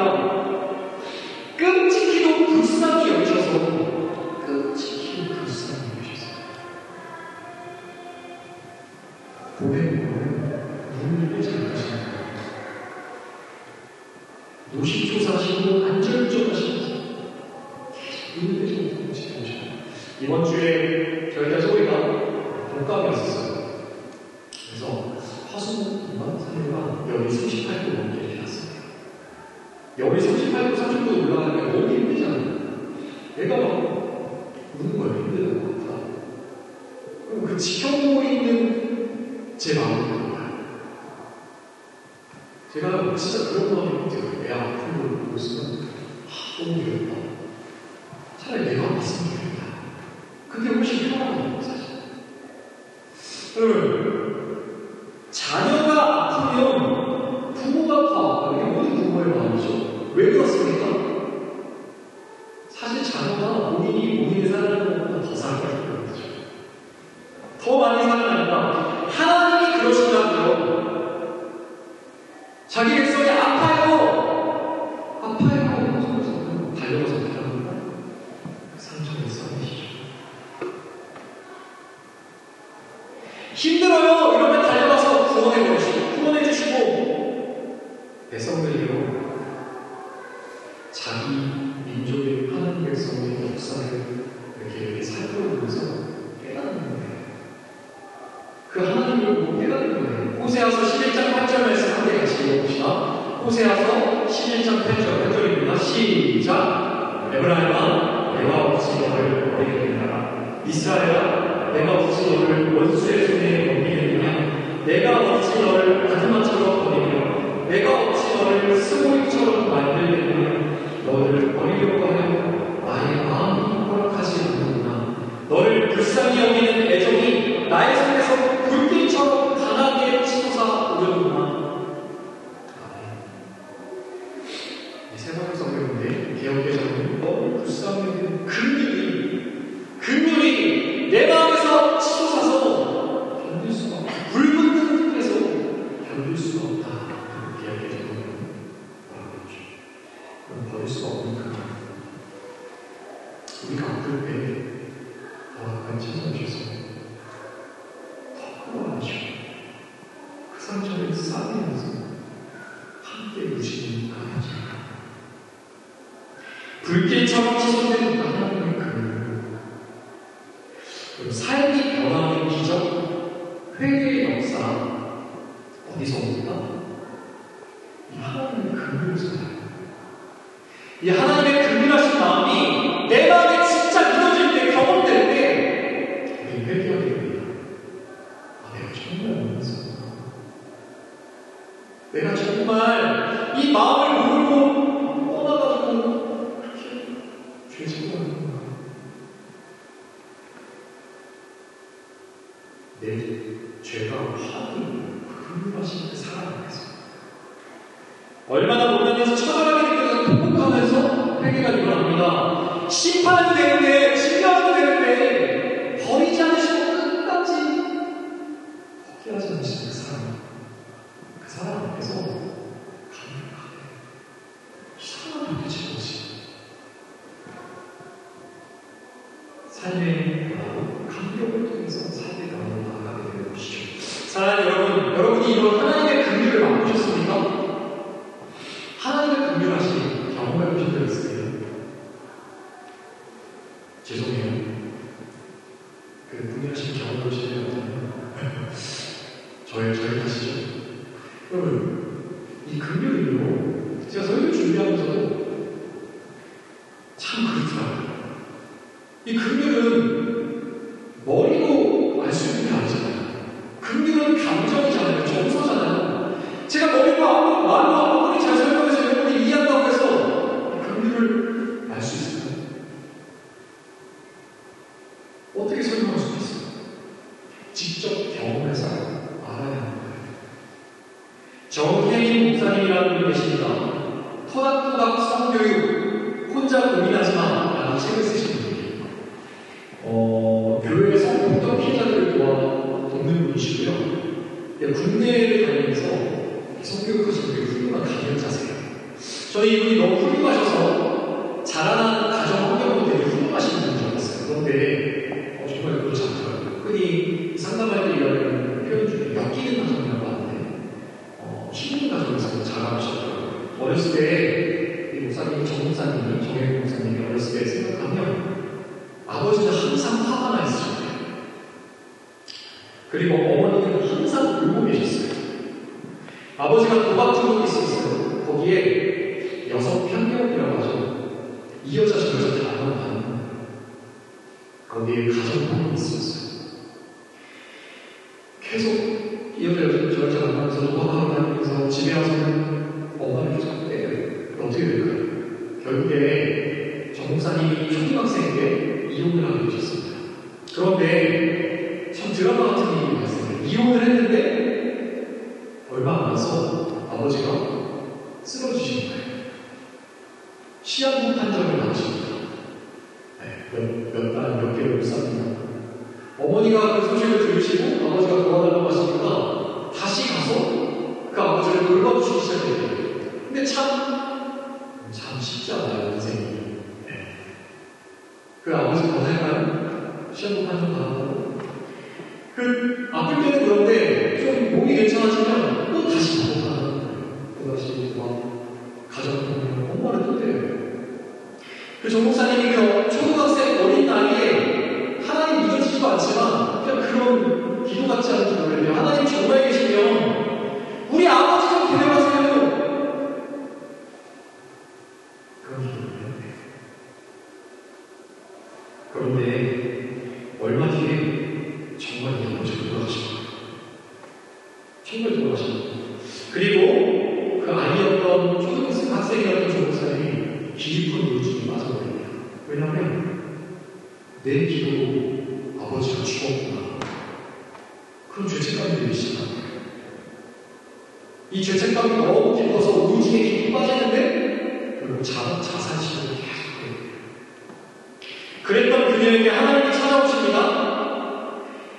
끔찍히도 불쌍히 여기셔서 끔찍히도 불쌍히 여기셔서 보배는 눈을 빼지 않으십니다. 노심초사하시고 안절부절하시면서 계속 눈을 빼지 못하고 지켜오십니다. 이번 주에 저희가 소리가 독감이 왔었어요. 그래서 화수목과 산후가 열이 38도 넘게 이렇게 났습니다. 열이 38도, 30도 올라가니까 너무 힘들잖아요. 얘가 막 우는 거예요. 힘들다고. 그럼 그 지켜보고 있는 제 마음이 그런가요? 제가 진짜 그런 마음이 들어요. 애 아픈 걸 보고 있으면 너무 괴롭다. 차라리 내가 아팠으면 좋겠다. 그게 훨씬 편하거든요, 사실. 여러분, 자녀가 아프면 부모가 더 아파요. 이게 모든 부모의 마음이죠. 왜 그렇습니까? 사실 자녀가 본인이 사랑하는 것보다 더 사랑하는 거죠. 더 많이 사랑한다. 하나님이 그러신다고요. 자기 백성이 아파요. 그래서 달려가서 달려갑니다. 상처를 써내시죠. 힘들어요. 이러면 달려가서 구원해주시고 백성들이요. 자기 민족의 하나님 백성의 역사를 이렇게 살펴보면서 깨닫는 거예요. 그 하나님을 보고 깨닫는 거예요. 호세아서 11장 8절 말씀 함께 같이 읽어봅시다. 호세아서 11장 8절입니다. 시작. 에브라임아, 내가 어찌 너를 버리겠느냐. 이스라엘아, 내가 어찌 너를 원수의 손에 넘기겠느냐. 내가 어찌 너를 아드마처럼 버리며 내가 어찌 너를 스고리처럼 만들겠느냐. 너를 버리려고 하여 나의 마음이 허락하지 않는구나. 너를 불쌍히 여기는 애정이 나의 손에서 불길처럼 강하게 솟아오르는구나. 이 세 번째 성경인데 개혁개정은 너를 불쌍히 여기는 긍휼이 내 마음에서 치솟아서 견딜 수가 없다. 불붙는 틈에서 견딜 수가 없다. 개혁개정은 말하고 있죠. 그럼 버릴 수가 없는 그 우리가 아플 때 같이 찾아주셔서 더 끌어안으시고 그 상처를 싸매면서 함께 누시는 하나님. 불길처럼 치솟는 하나님의 긍휼. 그리고 삶이 변화하는 기적, 회개의 역사 어디서 옵니까? 이 하나님의 긍휼에서 나요. 이 하나님의 긍휼하신 마음이 내 마음에 진짜 믿어질 때, 경험될 때 우리는 회개하게 됩니다. 내가 정말 못했었구나. 내가 정말 이 마음을 모르고 일어나면서 처절하게 느껴서 통곡하면서 회개가 일어납니다. 심판이 되는데, 진료도 되는데, 버리지 않으시고 끝까지 포기하지 않으시는 그 사람 앞에서 감격하게 이상한 도대체 뭐지? 삶의 감격을 통해서 삶의 강으로 나아가게 되는 것이죠. 사랑하는 여러분, 여러분이 이런 하나님의 긍휼을 맛보셨습니까? 하나님의 긍휼하신 경험을 보신 적 있으세요? 죄송해요. 그 긍휼하신 경험을 보신 적이 없다면 저희 탓이죠. 여러분, 이 긍휼을요, 제가 설교 준비하면서도 참 그렇더라고요. 이 긍휼은 머리로 알 수 있는 게 아니잖아요. 긍휼은 감정이잖아요. 정서잖아요. 제가 머리로 아무 말로 아무리 잘 설명해서 여러분이 이해한다고 해서 긍휼을 알 수 있을까요? 어떻게 설명할 수 있어요? 직접 경험해서 알아야 하는 거예요. 정혜인 목사님이라는 분이 계십니다. 토닥토닥 성교육 혼자 고민하지마 라는 책을 쓰신 분이에요. 교회에서 성폭력 피해자들을 돕는 분이시고요. 국내를 다니면서 성교육하시는 되게 훌륭한 강연자세요. 저는 이분이 너무 훌륭하셔서 자라난 가정 환경도 되게 훌륭하신 분인 줄 알았어요. 그런데 정말 그렇지 않더라고요. 흔히 상담할 때 이야기하는 표현 중에 엮이는 가정이라고 하는데 힘든 가정에서 자라나셨더라고요. 어렸을 때 이 목사님이 정혜인 목사님이 어렸을 때 생각하면 아버지는 항상 화가 나 있으셨대요. 그리고 어머니는 항상 울고 계셨어요. 아버지가 도박 중독이 있었어요. 거기에 여성 편견이라고 하죠. 이 여자 저 여자 다 알아보는 거기에 가정폭력이 있었어요. 계속 이 여자 저 여자 만나면서 도박하러 다니면서 집에 와서는 엄마를 계속 때려요. 어떻게 될까요? 결국에 정 목사님이 초등학생 때 이혼을 하게 되셨습니다. 그런데 참 드라마 같은 일이 발생해요. 이혼을 했는데 얼마 안 나서 아버지가 쓰러지신 거예요. 시한부 판정을 받으십니다. 몇 개월 못 삽니다. 어머니가 그 소식을 들으시고 아버지가 도와달라고 하시니까 다시 가서 그 아버지를 돌봐주시기 시작해요. 근데 참 쉽지 않아요, 인생이. 그 아버지 더 할까요? 시한부 판정 받았다고? 아플 때는 그런데 좀 몸이 괜찮아지면 또 다시 반복하는 거예요. 또 다시 가정폭력, 엄마를 또 때려요. 그 정목사님이 그 초등학생 어린 나이에 하나님 믿어지지도 않지만 그냥 그런 기도 같지 않은 기도를 해요. 하나님 정말 계시면 우리 아버지 좀 데려가세요. 그런 기도를 해요. 그런데 얼마 뒤에 정말 이 아버지가 돌아가신 거예요. 정말 돌아가신 거예요. 그리고 그 아이였던 초등학생 학생이었던 정목사님이 깊은 우울증에 빠져버립니다. 왜냐하면 내 기도로 아버지가 죽었구나. 그런 죄책감이 들기 시작합니다. 이 죄책감이 너무 깊어서 우울증에 깊이 빠지는데 그리고 자살 시도를 계속해요. 그랬던 그녀에게 하나님이 찾아오십니다.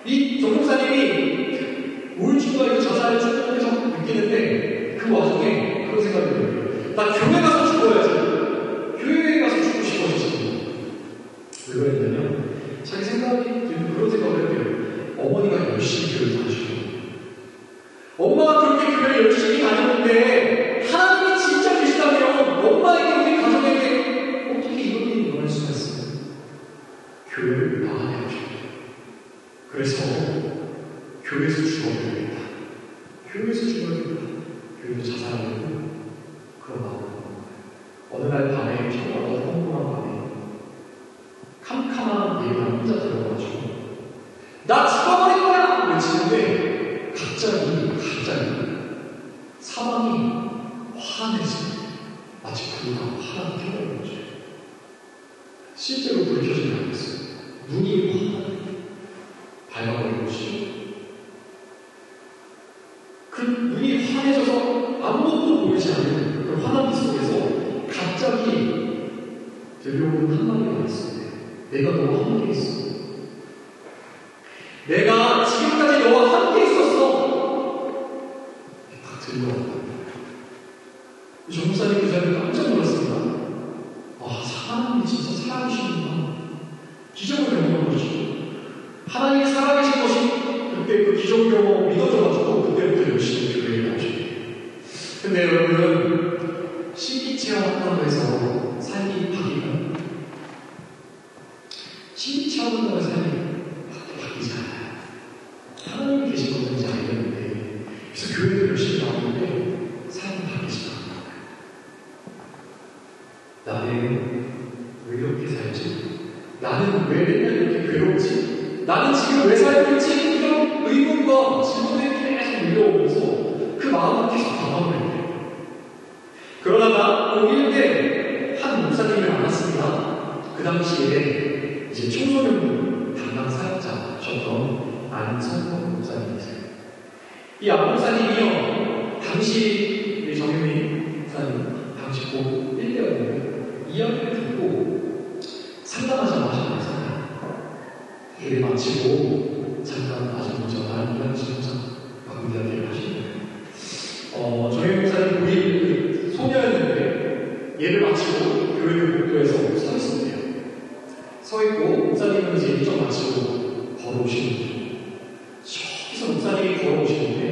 이 정목사님이 우울증과 자살의 충동을 계속 느끼는데 그 와중에 그런 생각이 들어요. 나 교회 가서 죽어야지. 교회에 가서 죽고 싶어졌습니다. 왜 그랬냐면 자기 생각이 그런 생각을 했대요. 어머니가 열심히 교회를 다니시고 엄마가 그렇게 교회를 열심히 다녔는데 하나님이 진짜 계시다면 엄마에게 우리 가족에게 어떻게 이런 일이 일어날 수가 있어요? 교회를 망하게 하십니다. 그래서 교회에서 죽어야겠다. 교회에서 죽어야겠다. 교회에서 자살하려고 그런 마음을 어느 날 밤에 정말 험한 밤에 캄캄한 예배당 혼자 들어가가지고 나 죽어버릴 거야! 외치는데 갑자기 사방이 환해져. 마치 불이 하나 켜버린 거죠. 실제로 불이 켜지지 않았어요. 눈이 환하게 밝아버린 것이죠. 그 눈이 환해져서 아무것도 보이지 않는 그 환한 빛 속에 들려오는 한마디가 있어요. 내가 너와 함께 있어. 내가 지금까지 너와 함께 있었어. 딱 들려왔다. 정목사님 그 자리에 깜짝 놀랐습니다. 아, 하나님이 진짜 살아계시는구나. 기적을 경험한 거죠. 하나님이 살아계신 것이 그때 그 기적 경험 믿어져가지고 그때부터 열심히 교회에 나오죠. 근데 여러분, 신기 체험한다고 해서 삶이 바뀌나요? 신기 체험한다고 해서 삶이 바뀌지 않아요. 하나님이 계신 건 뭔지 알겠는데, 그래서 교회도 열심히 나오는데 삶이 바뀌지 않아요. 나는 왜 이렇게 살지? 나는 왜 맨날 이렇게 괴롭지? 나는 지금 왜 살고 있지? 이런 의문과 질문에 계속 밀려오면서 그 마음은 계속 당황을 해요. 그러다가 고1 때 한 목사님을 만났습니다. 그 당시에 이제 청소년부 담당 사역자셨던 안성범 목사님이세요. 이 안 목사님이요, 당시 우리 정유미 목사님 당시 고1 때였는데 이야기를 듣고 상담하자마자 예를 마치고 잠깐 아주 먼저 나를 위한 진짜 라고 이야기를 하시네요. 저희 목사님 우리 소녀였는데 예를 마치고 교회 복도에서 서 있었대요. 서 있고 목사님은 이제 일정 마치고 걸어오시는 거죠. 저기서 목사님이 걸어오시는데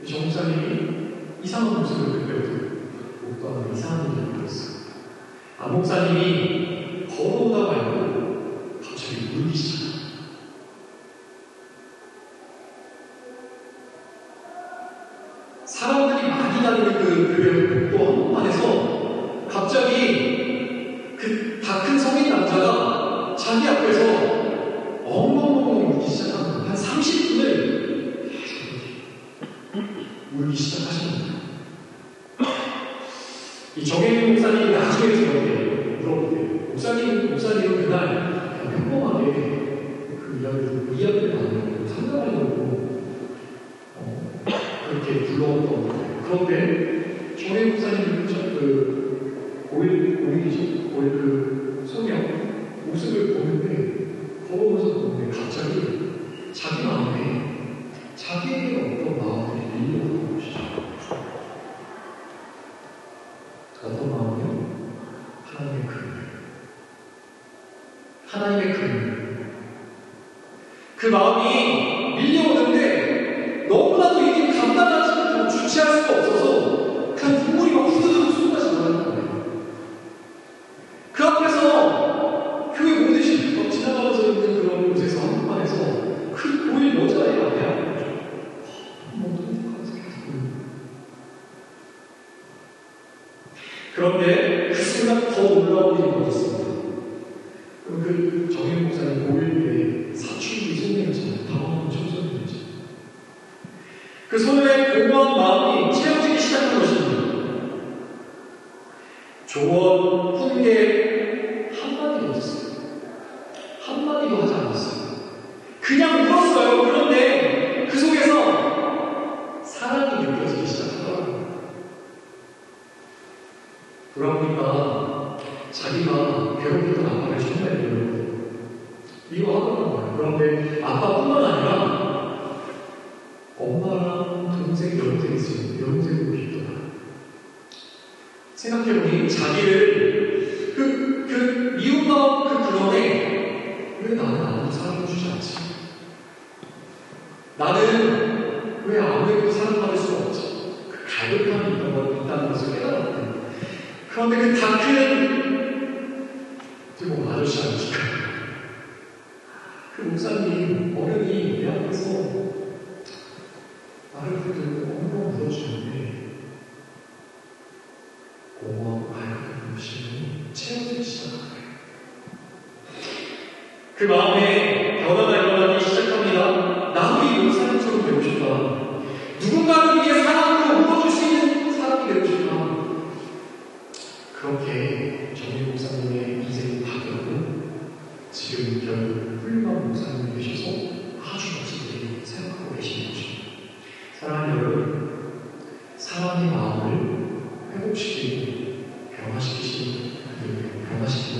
저 목사님이 이상한 모습을 그때부터 못가는 이상한 일을 보였어요. 안 목사님이 걸어오다 말고 갑자기 울기 시작해요. 사람들이 많이 다니는 그 교회 복도 한복판에서 갑자기 그 다 큰 성인 남자가 자기 앞에서 엉엉엉엉 울기 시작한 거예요. 한 30분을 계속 울기 시작하셨습니다. 이 정혜민 목사님이 나중에 저한테 물어보대요. 목사님은 그날 그냥 평범하게 그 이야기를 나누고 상담하려고 그렇게 불러왔던 거예요. 그런데 정혜민 목사님은 고일이죠. 고일 그 소녀 모습을 보는데 걸어오면서 보는데 갑자기 자기 마음에 자기에게 어떤 마음이 밀려오는 것이죠. 어떤 마음이요? 하나님의 그림. 하나님의 그림. 그 마음이 밀려오는데 너무나도 이게 감당하지 못하고 주체할 수가 없어서 그냥 눈물이 막 후두둑 쏟아지는 거예요. 그 앞에서 교회 모든 지나가면서 있는 그런 곳에서 한복판에서 그 고일 여자애 앞에 앉아있죠. 그런데 그 순간 더 놀라운 일이 벌어졌습니다. 그럼 그 정인 목사님 고일때 사춘기 소녀였잖아요. 당황한 청소년이죠. 그 소녀의 공허한 마음이 채워지기 시작한 것입니다. 조언, 훈계 한마디도 없었어요. 한마디도 하지 않았어요. 그냥 울었어요. 그런데 그 속에서 사랑이 느껴지기 시작하더라고요. 그러니까 자기가 괴롭히던 아빠를 정말 미워하더라고요. 그런데 아빠뿐만 아니라 엄마랑 동생, 여동생이 있어요. 여동생도 믿더라고요. 생각해보니 자기를 그 미움마음 그 근원에 왜 나는 아무도 사랑해주지 않지? 나는 왜 아무에게도 사랑받을 수가 없지? 그 갈급함이 있다는 것을 깨달았대요. 그런데 그 다 큰 뭐 아저씨 아니실까? 그 목사님 어른이 내 앞에서 나를 그렇게 엉엉 물어주는데 공허하고 갈급한 심령이 채워지기 시작한 거예요. 그 마음에 변화가 일어나기 시작합니다. 나도 이 목사님처럼 되고 싶다. 누군가를 위해 사랑으로 울어줄 수 있는 사람이 되고 싶다. 그렇게 정일 목사님의 인생이 바뀌었고 지금 결국 훌륭한 목사님이 되셔서 아주 멋지게 생각하고 계시는 것입니다. 사랑하는 여러분, 사랑의 마음을 회복시키고 변화시키시는 분들, 변화시키는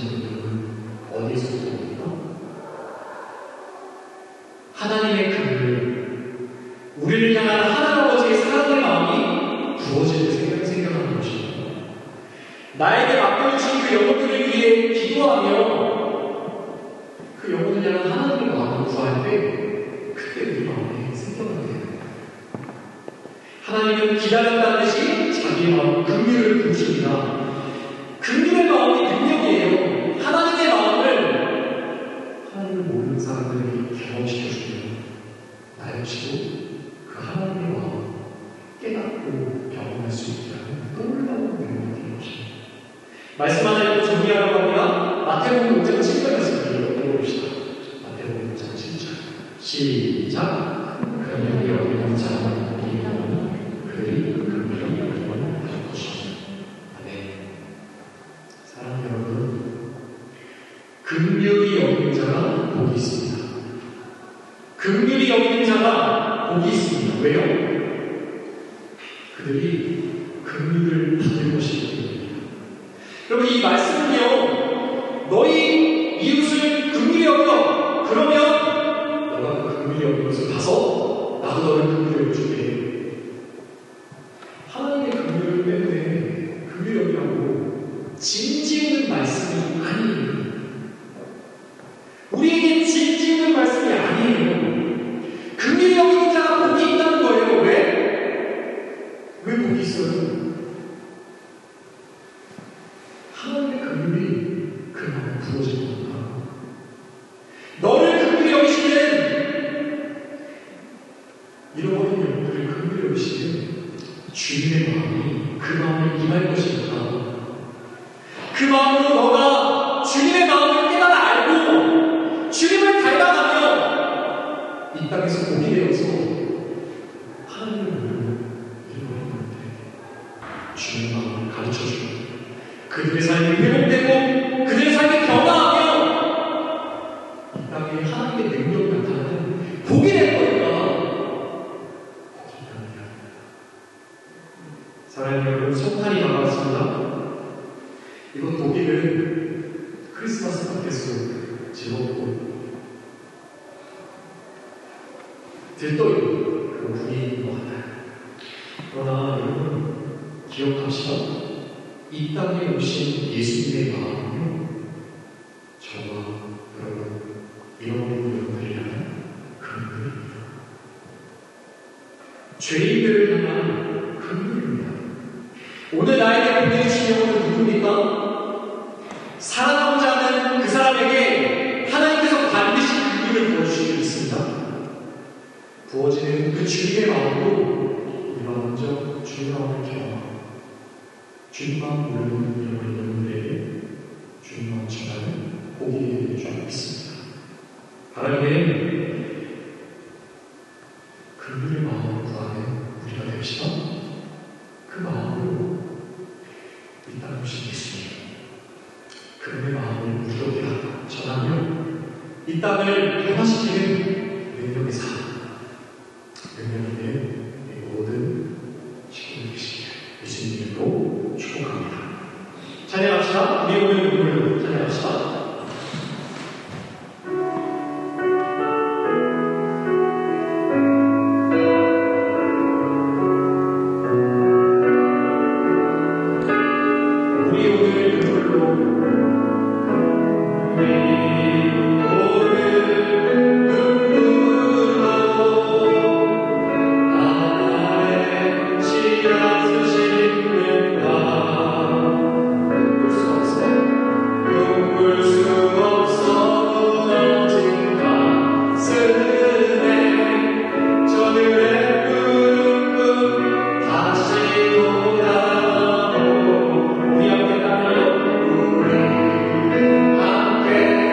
나에게 맡겨주신 그 영혼들을 위해 기도하며 그 영혼을 향한 하나님의 마음을 구할 때 그때 우리 마음에 생겨나게 돼요. 하나님은 기다렸다는 듯이 자기의 마음 긍휼을 부으십니다. 긍휼의 마음이 능력이에요. 하나님의 마음을 하나님을 모르는 사람들에게 경험시켜주면 나 역시도 그 하나님의 마음 깨닫고 경험할 수 있게 하는 놀라운 능력이 것입니다. 말씀 하나 읽고 정리하려고 합니다. 마태복음 5장 7절 말씀을 읽어봅시다. 마태복음 5장 7절 시작. 긍휼이 어린 자는 그리 긍휼이 어린 것이다. 아멘. 사랑하는 여러분, 긍휼이 여기는 자가 복이 있습니다. 긍휼이 여기는 자가 복이 있습니다. 왜요? 그들이 긍휼을 받을 것이기 때문입니다. 여러분, 이 말씀은요, 너희 이웃을 긍휼히 여겨. 그러면 너가 그 긍휼히 여긴 것을 봐서 나도 너를 긍휼히 여겨줄게. 하나님의 긍휼 때문에 긍휼히 여기라고 짐 지우는 말씀이 아니에요. 우리에게 짐 지우는 말씀이 아니에요. 긍휼히 여기는 자가 복이 있다는 거예요. 왜 복이 있어요? 하나님의 긍휼이 그 마음에 부어진 겁니다. 너를 긍휼히 여기시는 잃어버린 영혼들을 긍휼히 여기시는 주님의 마음이 그 마음에 임할 것입니다. 그 마음으로 너가 주님의 마음을 깨달아 알고 주님을 닮아가며 이 땅에서 복이 되어서 하나님을 모르는 잃어버린 영혼들에게 주님의 마음을 가르쳐주고 그들의 삶이 회복되고 그들의 삶이 변화하며 이 땅에 하나님의 능력이 나타나는 복이 될 거니까 사랑하는 여러분, 성탄이 다가왔습니다. 이번 독일은 크리스마스 밖에서 즐겁고 들떠있는 그런 분위기인 것 같아요. 그러나 여러분 기억합시다. 이 땅에 오신 예수님의 마음은요, 저와 여러분 잃어버린 여러분들을 향한 긍휼입니다. 죄인들을 향한 긍휼입니다. 오늘 나에게 보내주신 영혼은 누굽니까? 사랑하고자 하는 그 사람에게 하나님께서 반드시 긍휼을 부어주시기로 있습니다. 부어지는 그 주님의 마음으로 우리가 먼저 주님의 마음을 경험하고 주님만 모르는 여러분들에게 주님 마음 전하는 복이 되게 줄 믿습니다. 하나님의 긍휼의 마음을 구하는 우리가 됩시다. 그 마음으로 이 땅에 오신 예수님, 그분의 마음을 무겁게 전하며 이 땅을 변화시키는 능력의 삶, 능력이 된 모든 식구들 계시기를 예수님 이름으로 축복합니다. 찬양합시다. 우리 오늘 눈물로 찬양합시다. 함께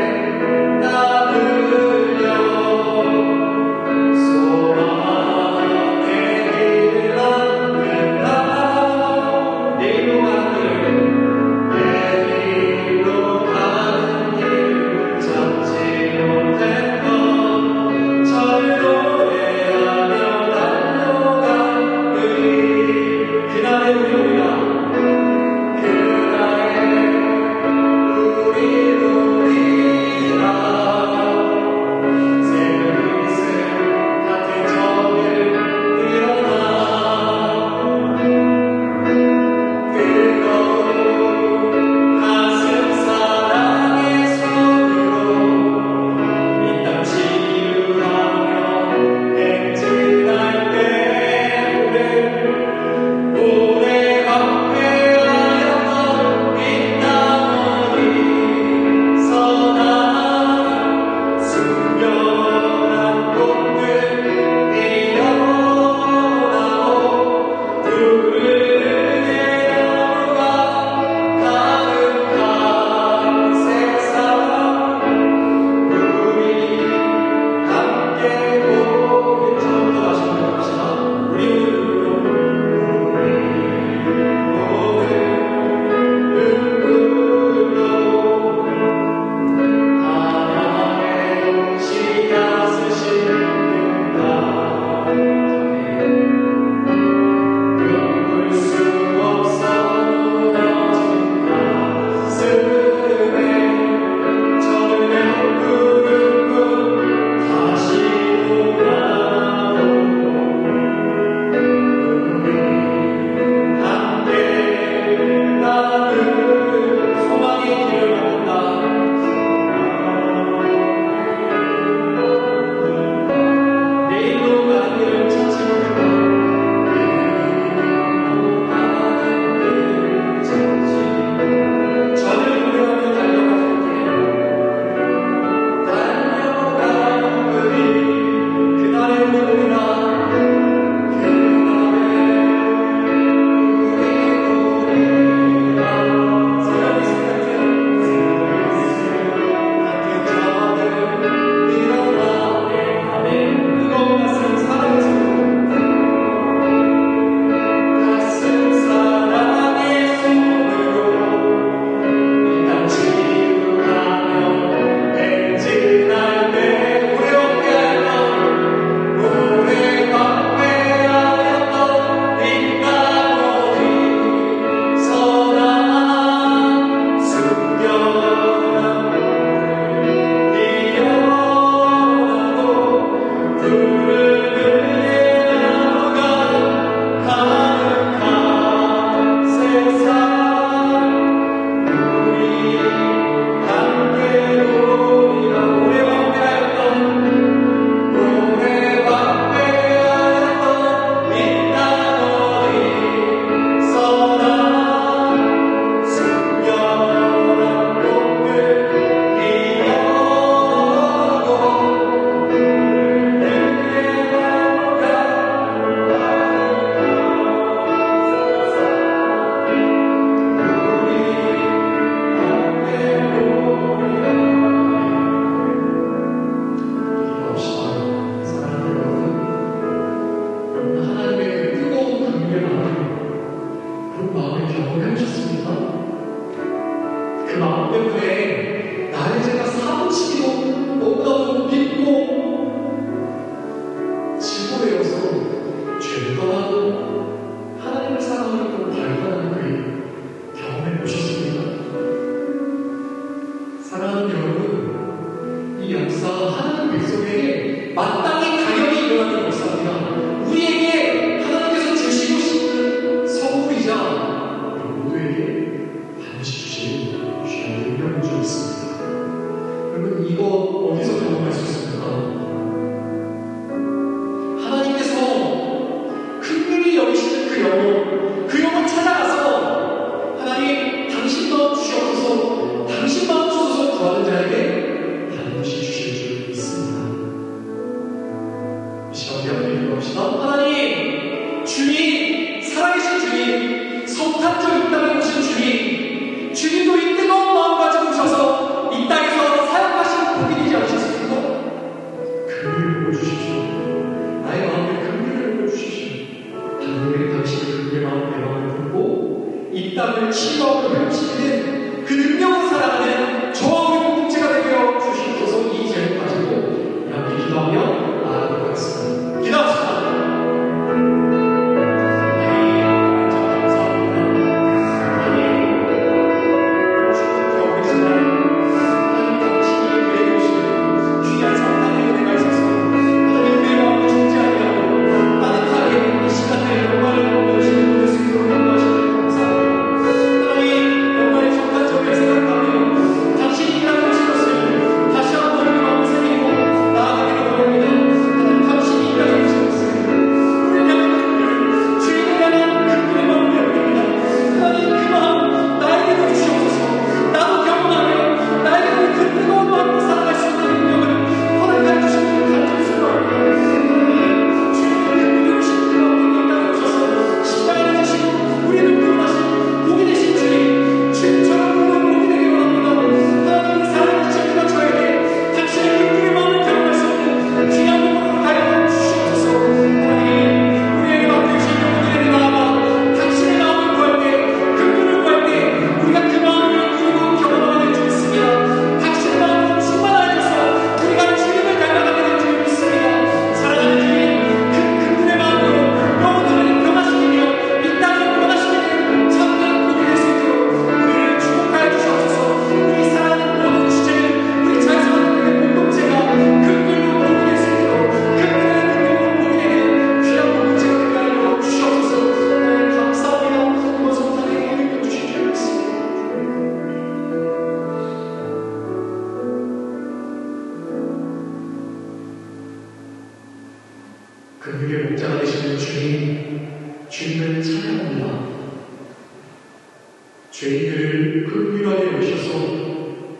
우리를 긍휼하게 오셔서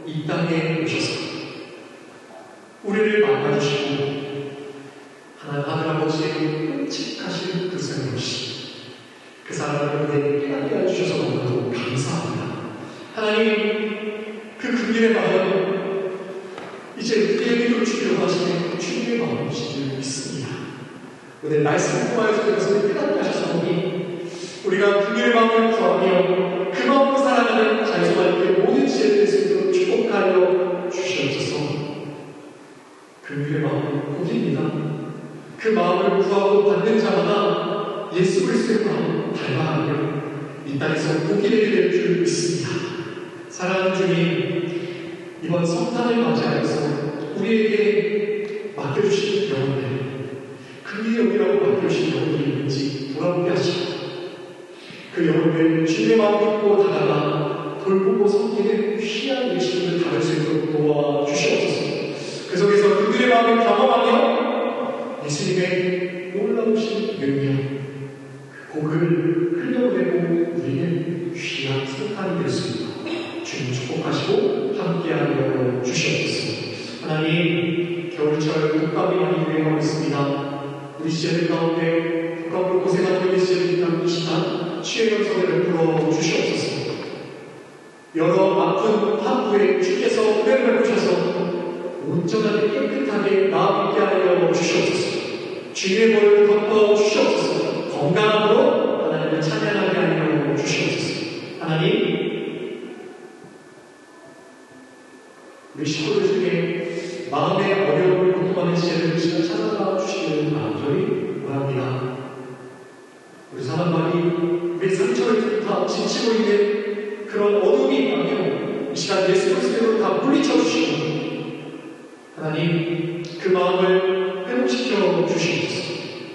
이 땅에 오셔서 우리를 만나주시고 하나님 아버지의 끔찍하신 그 생명시 그 사랑을 우리에게 깨닫게 해주셔서 너무나도 감사합니다. 하나님 그 긍휼의 마음 이제 우리에게도 주려고 하시는 주님의 마음이신 줄 믿습니다. 오늘 말씀 통하여서 그것을 깨닫게 하셨사오니 우리가 긍휼의 마음을 구하며 그 마음으로 살아가는 자유소만의 모든 지혜를 쓰도록 축복하여 주시옵소서. 긍휼의 마음은 복입니다. 그 마음을 구하고 받는 자마다 예수 그리스도의 마음을 닮아가며 이 땅에서 복이 되게 될 줄 믿습니다. 사랑하는 주님, 이번 성탄을 맞이하여서 우리에게 맡겨주신 영혼들, 긍휼의 영이라고 맡겨주신 영혼들이 있는지 돌아보게 하시고 그 영혼들 주님의 마음 믿고 다가가 돌보고 섬기는 귀한 예수님을 다룰 수 있도록 도와주시옵소서. 그 속에서 그들의 마음을 경험하며 예수님의 놀라우신 능력, 그 복을 흘려보내고 우리는 귀한 성탄이 될 수 있도록 주님 축복하시고 함께하여 주시옵소서. 하나님, 겨울철 독감이 많이 유행하고 있습니다. 우리 시제들 가운데 독감으로 고생하고 있는 시제들이 이 시간 치유의 영성을 베풀어 주시옵소서. 여러 아픈 환부에 주께서 은혜를 베푸셔서 온전하게 깨끗하게 나아 있게 하여 주시옵소서. 주님의 벌을 덮어 주시옵소서. 건강함으로 하나님을 찬양하게 하여 주시옵소서. 하나님, 우리 식구들 중에 마음의 어려움을 고통하는 시제를 시간 찾아가 주시기를 간절히 원합니다. 우리 사람들이 우리 상처를 다 지치고 있는 그런 어둠이 있다면 이 시간 예수 그리스도로 다 물리쳐 주시고 하나님 그 마음을 회복시켜 주시옵소서.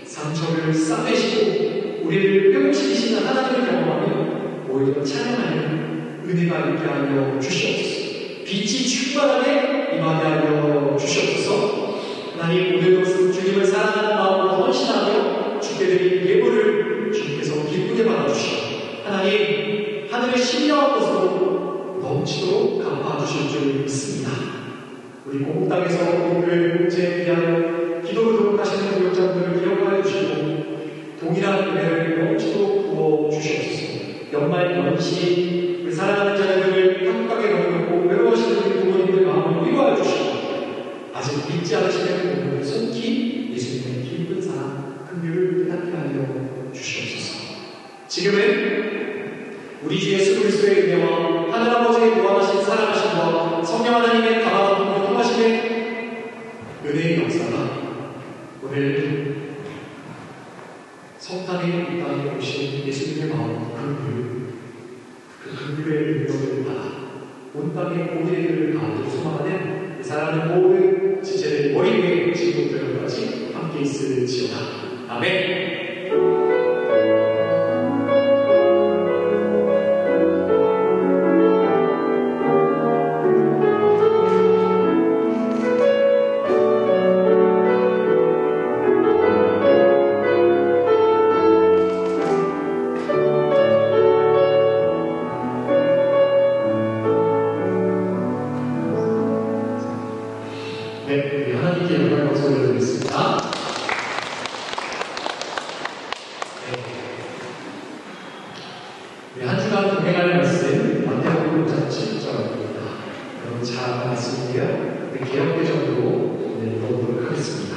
상처를 싸매시고 우리를 회복시키시는 하나님을 경험하며 오히려 찬양하는 은혜가 있게 하여 주시옵소서. 빛이 충만하게 임하게 하여 주시옵소서. 하나님 오늘도 주님을 사랑하는 마음으로 헌신하며 주께 드린 예물을 주님께서 기쁘게 받아주시고 하나님 하늘의 신령한 것으로 넘치도록 갚아주실 줄 믿습니다. 우리 공국 땅에서 우리 교회 공제에 위하여 기도를 도록하시는 교육자분들을 기억하여 주시고 동일한 은혜를 넘치도록 부어주시옵소서. 연말 연시 우리 사랑하는 자녀들을 한국하게 넣어놓고 외로워하시는 우리 부모님들 마음을 위로하여 주시고 아직 믿지 않으시는 부모님을 속히 예수님의 기쁜 사랑 긍휼을 깨닫게 하여 주시옵소서. 지금은 우리 주 예수 그리스도의 은혜와 하늘아버지의 무한하신 사랑하심과 성령 하나님의 다가가는 교통하심의 은혜의 역사가 오늘 성탄의 이 땅에 오신 예수님의 마음 그 긍휼의 능력을 받아 온 땅의 고대들을 가운데 소망하는 사랑하는 모든 지체들 머리 위에 지금부터까지 함께 있을지어다. 아멘. 하나님께 영광의 박수를 드리겠습니다. 한 주간 동행할 말씀 마태복음 7절입니다. 여러분 잘 말씀이고요. 개혁개정으로 오늘 읽어보도록 하겠습니다.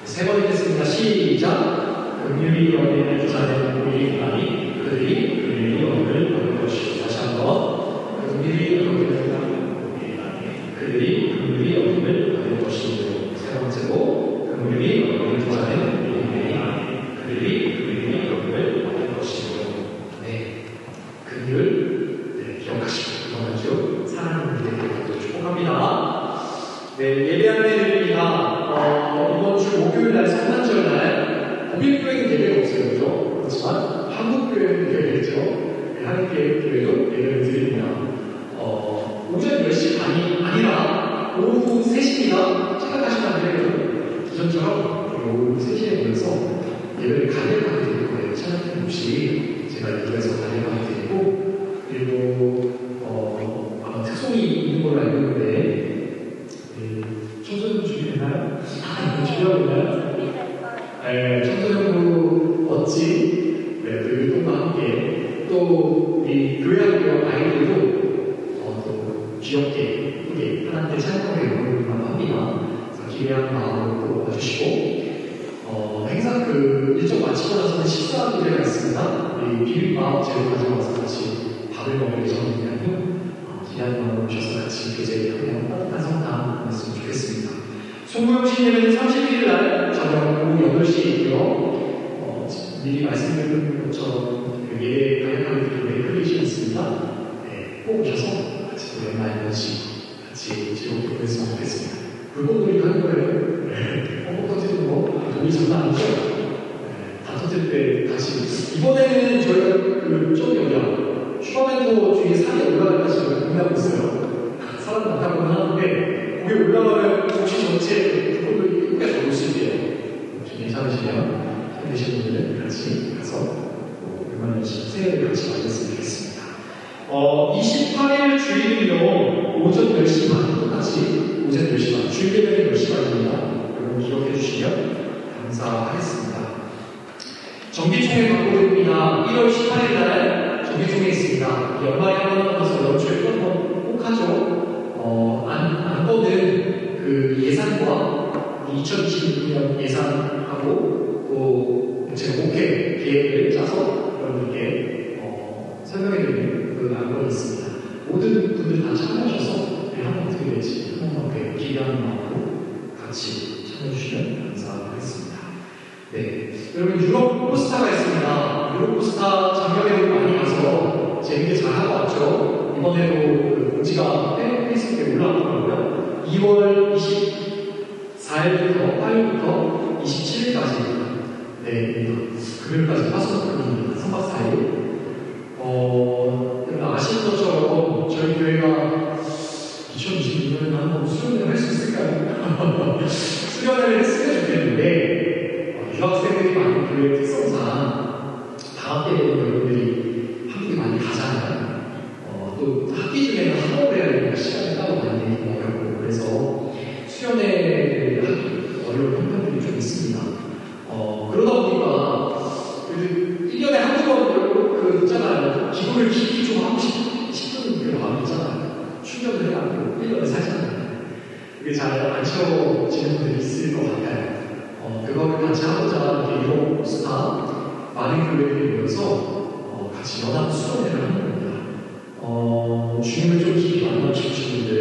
세 번 읽겠습니다. 시작. 긍휼히 여기는 부자는 우리 하나님 그들이 긍휼히 여기를 받을 것이고 다시 한번 긍휼히 여기는 우리 하나님 그들이 긍휼히 여기를 받을 것이고 세 번째로 긍휼히 여기는 부자는 우리 하나님 그들이 긍휼히 여기를 받을 것이고 네, 긍휼 기억하시고 이번 한 주 사랑하는 분들에게 축복합니다. 네, 예배한 날입니다. 이번 주 목요일날 성탄절날 고빌교회는 예배가 없어요. 그렇죠? 그렇지만 한국교회는 예배가 있죠. 한국교회도 예배를 드립니다. 오전 10시 반이 아니라 오후 3시입니다. 생각하시면 안 돼요. 기존처럼 오후 3시에 모여서 예배를 간략하게 드릴 거예요. 찬양팀 없이 제가 이쪽에서 간략하게 드리고 그리고 아마 특송이 있는 걸로 알고 있는데 청소년 준비됐나요? 준비하고 있나요? 네, 청소년부 멋진 또 율동과 함께 또 우리 교회학교 아이들도 또 귀엽게 예쁘게 하나님께 찬양하게 응원을 합니다. 기대하는 마음으로 또 와주시고 행사 일정 마치고 나서는 식사하는 노래가 있습니다. 우리 비빔밥 재료 가져와서 같이 밥을 먹을 예정이니까요. 기대하는 마음으로 오셔서 같이 교제하며 따뜻한 성당 보냈으면 좋겠습니다. 송구영신 예배는 31일 날 저녁 오후 8시에 있고요. 미리 말씀드린 것처럼 예배 가격하는 교회 끌리지 않습니다. 네, 꼭 오셔서 같이 또 연말 연시 같이 즐겁게 보냈으면 좋겠습니다. 불꽃놀이 하는 거예요. 네. 터지는 거 돈이 장난 아니죠? 네. 다 터질 때 다시 이번에는 저희가 좀 여기야 슈퍼맨도 주위에 산이 올라갈까 지금 고민하고 있어요. 사람 많다고는 하는데 거기 올라가면 도시 전체에 불꽃놀이 끝까지 올 수 있대요. 좀 괜찮으시면 힘드신 분들은 같이 가서 얼마나 열심히 새해를 같이 맞았으면 좋겠습니다. 28일 주일은요 오전 10시 반 똑같이 오전 10시 반 주일예배는 10시 반입니다. 여러분 기억해 주시면 감사하겠습니다. 정기총회 광고입니다. 1월 18일 날 정기총회 있습니다. 연말에 한번 가서 연초에 한번 꼭 하죠. 안건은 그 예산과 2026년 예산하고 또 제가 목회 계획을 짜서 여러분께 설명해드리는 그 안건이 있습니다. 모든 분들 다 참여하셔서 한번 어떻게 될지 한번 기대하는 마음으로 같이 참여해주시면 감사하겠습니다. 네, 여러분 유럽 포스타가 있습니다. 유럽 포스타 작년에 많이 가서 재밌게 잘 하고 왔죠. 이번에도 그 공지가 페이스북에 올라왔더라고요. 2월 24일부터 8일부터 27일까지 네, 금요일까지 화수목금입니다. 3박 4일. 아시는 것처럼 저희 교회가 2026년에 한번 수련회를 할 수 있을까요? 수련회를 했으면 좋겠는데 유학생들이 많은 교회 특성상 방학 때 되는 여러분들이 한국에 많이 가잖아요. 또 학기 중에는 학업을 해야 되니까 시간이 따로 많이 되기 어렵고 그래서 수련회를 하기 어려운 형편들이 좀 있습니다. 그러다 보니까 1년에 한두 번 있잖아요. 기도를 깊이 좀 하고 싶은 그 마음이 있잖아요. 충전을 해야 하고 1년에 살잖아요. 그게 잘 안 채워지는 분들이 있을 것 같아요. 그거를 같이 하고자 이렇게 유럽 포스타 많은 교회들이 모여서 같이 연합 수련회를 하는 겁니다. 주님을 좀 깊이 만나고 싶으신 분들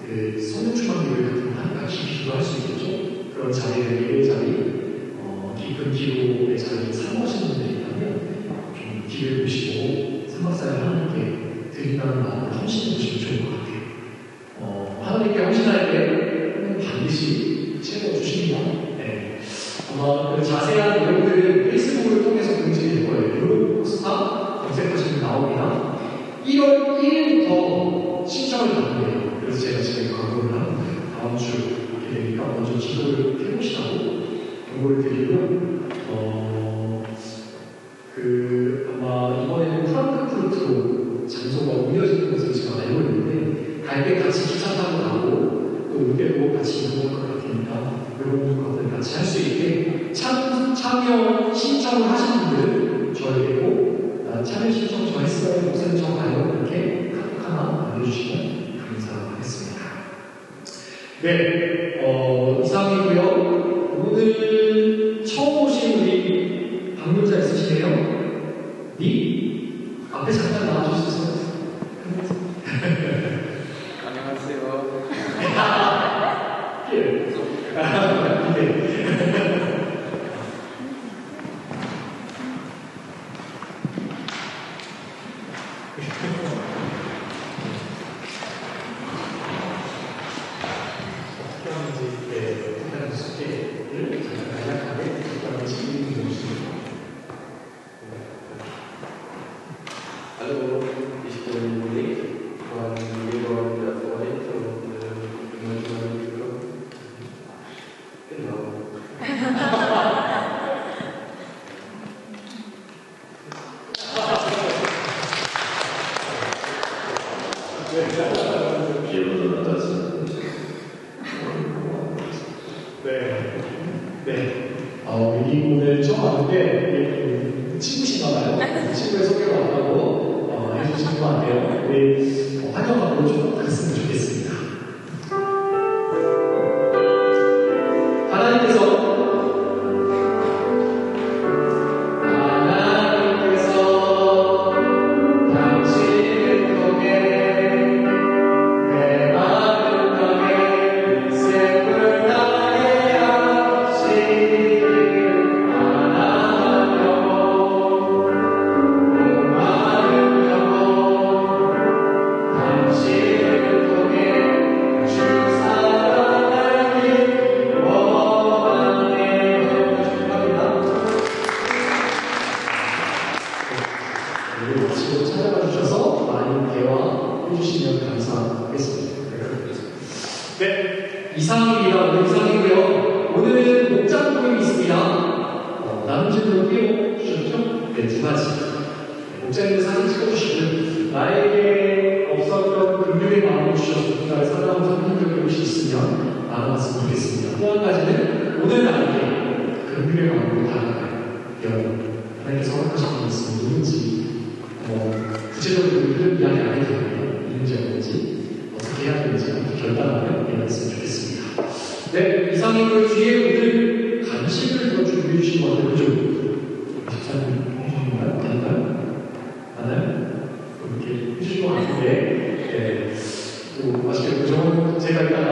그 성령충만교회 같은 거 하니까 깊이 기도할 수 있겠죠? 그런 자리를 예배 자리 깊은 기도의 자리에 사모하시는 분들이 있다면 좀 기회를 보시고 3박 4일 하나님께 드린다는 마음을 헌신해 보시면 좋을 것 같아요. 하나님께 헌신할 때 반드시 채워주십니다. 네. 아마 그 자세한 내용들은 페이스북을 통해서 공지될 거예요. 유럽 포스타 검색하시면 나옵니다. 1월 1일부터 신청을 받는데요. 그래서 제가 지금 광고를 하는 거예요. 다음 주 이렇게 되니까 먼저 기도를 해보시라고 광고를 드리고 아마 이번에는 프랑크푸르트로 장소가 옮겨지는 것을 제가 알고 있는데 갈 때 같이 기차 타고 가고 또 올 때도 같이 이동할 것 같으니까 이런 것들 같이 할 수 있게 참여 신청을 하신 분들은 저에게 꼭 참여 신청 저 했어요. 목사님 저 가요. 이렇게 카톡 하나 알려주시면 감사하겠습니다. 네, 이상이고요. 오늘 처음 오신 우리 방문자 있으시네요. 앞에 잠깐 나와주실 수 있어요? 안녕하세요. 예. 네. 기억을 받아서 네. 네. 이 오늘 처음 왔는데, 친구신가 봐요. 친구의 소개가 왔다고 해주신 것 같아요. 우리 환영하고 좀 갔으면 좋겠습니다. 하나님께서 당신을 통해 내 마음 땅에 샘을 나게 하시길 바라는 영혼 많은 영혼 당신을 통해 주 사랑하길 원하네요. 축하합니다. 그리고 지금 찾아가 주셔서 많은 대화 해주시면 감사하겠습니다. 네, 이상입니다. 오늘 이상이고요. 오늘은 목장 모임이 있습니다. 나눔진으로 띄워주셨죠? 네, 두 가지. 목장님 사진 찍어주시면 나에게 없었던 긍휼의 마음을 주셔서 누군가를 사랑하고 섬기는 적이 혹시 있으면 나눠봤으면 좋겠습니다. 또 한 가지는 오늘 나에게 긍휼의 마음으로 다가가요. 여러분, 하나님께서 허락하신 말씀이 누군지 구체적으로 이런 이야기 안 해도 되고요. 있는지 없는지 어떻게 해야 되는지 결단하면 이해했으면 좋겠습니다. 네, 이상이고요. 뒤에 오늘 간식을 더 준비해 주신 것 같아요. 그죠? 식사님 해주신 건가요? 아닌가요? 맞나요? 이렇게 해주신 것 같은데 또 맛있게 보죠. 제가 이따가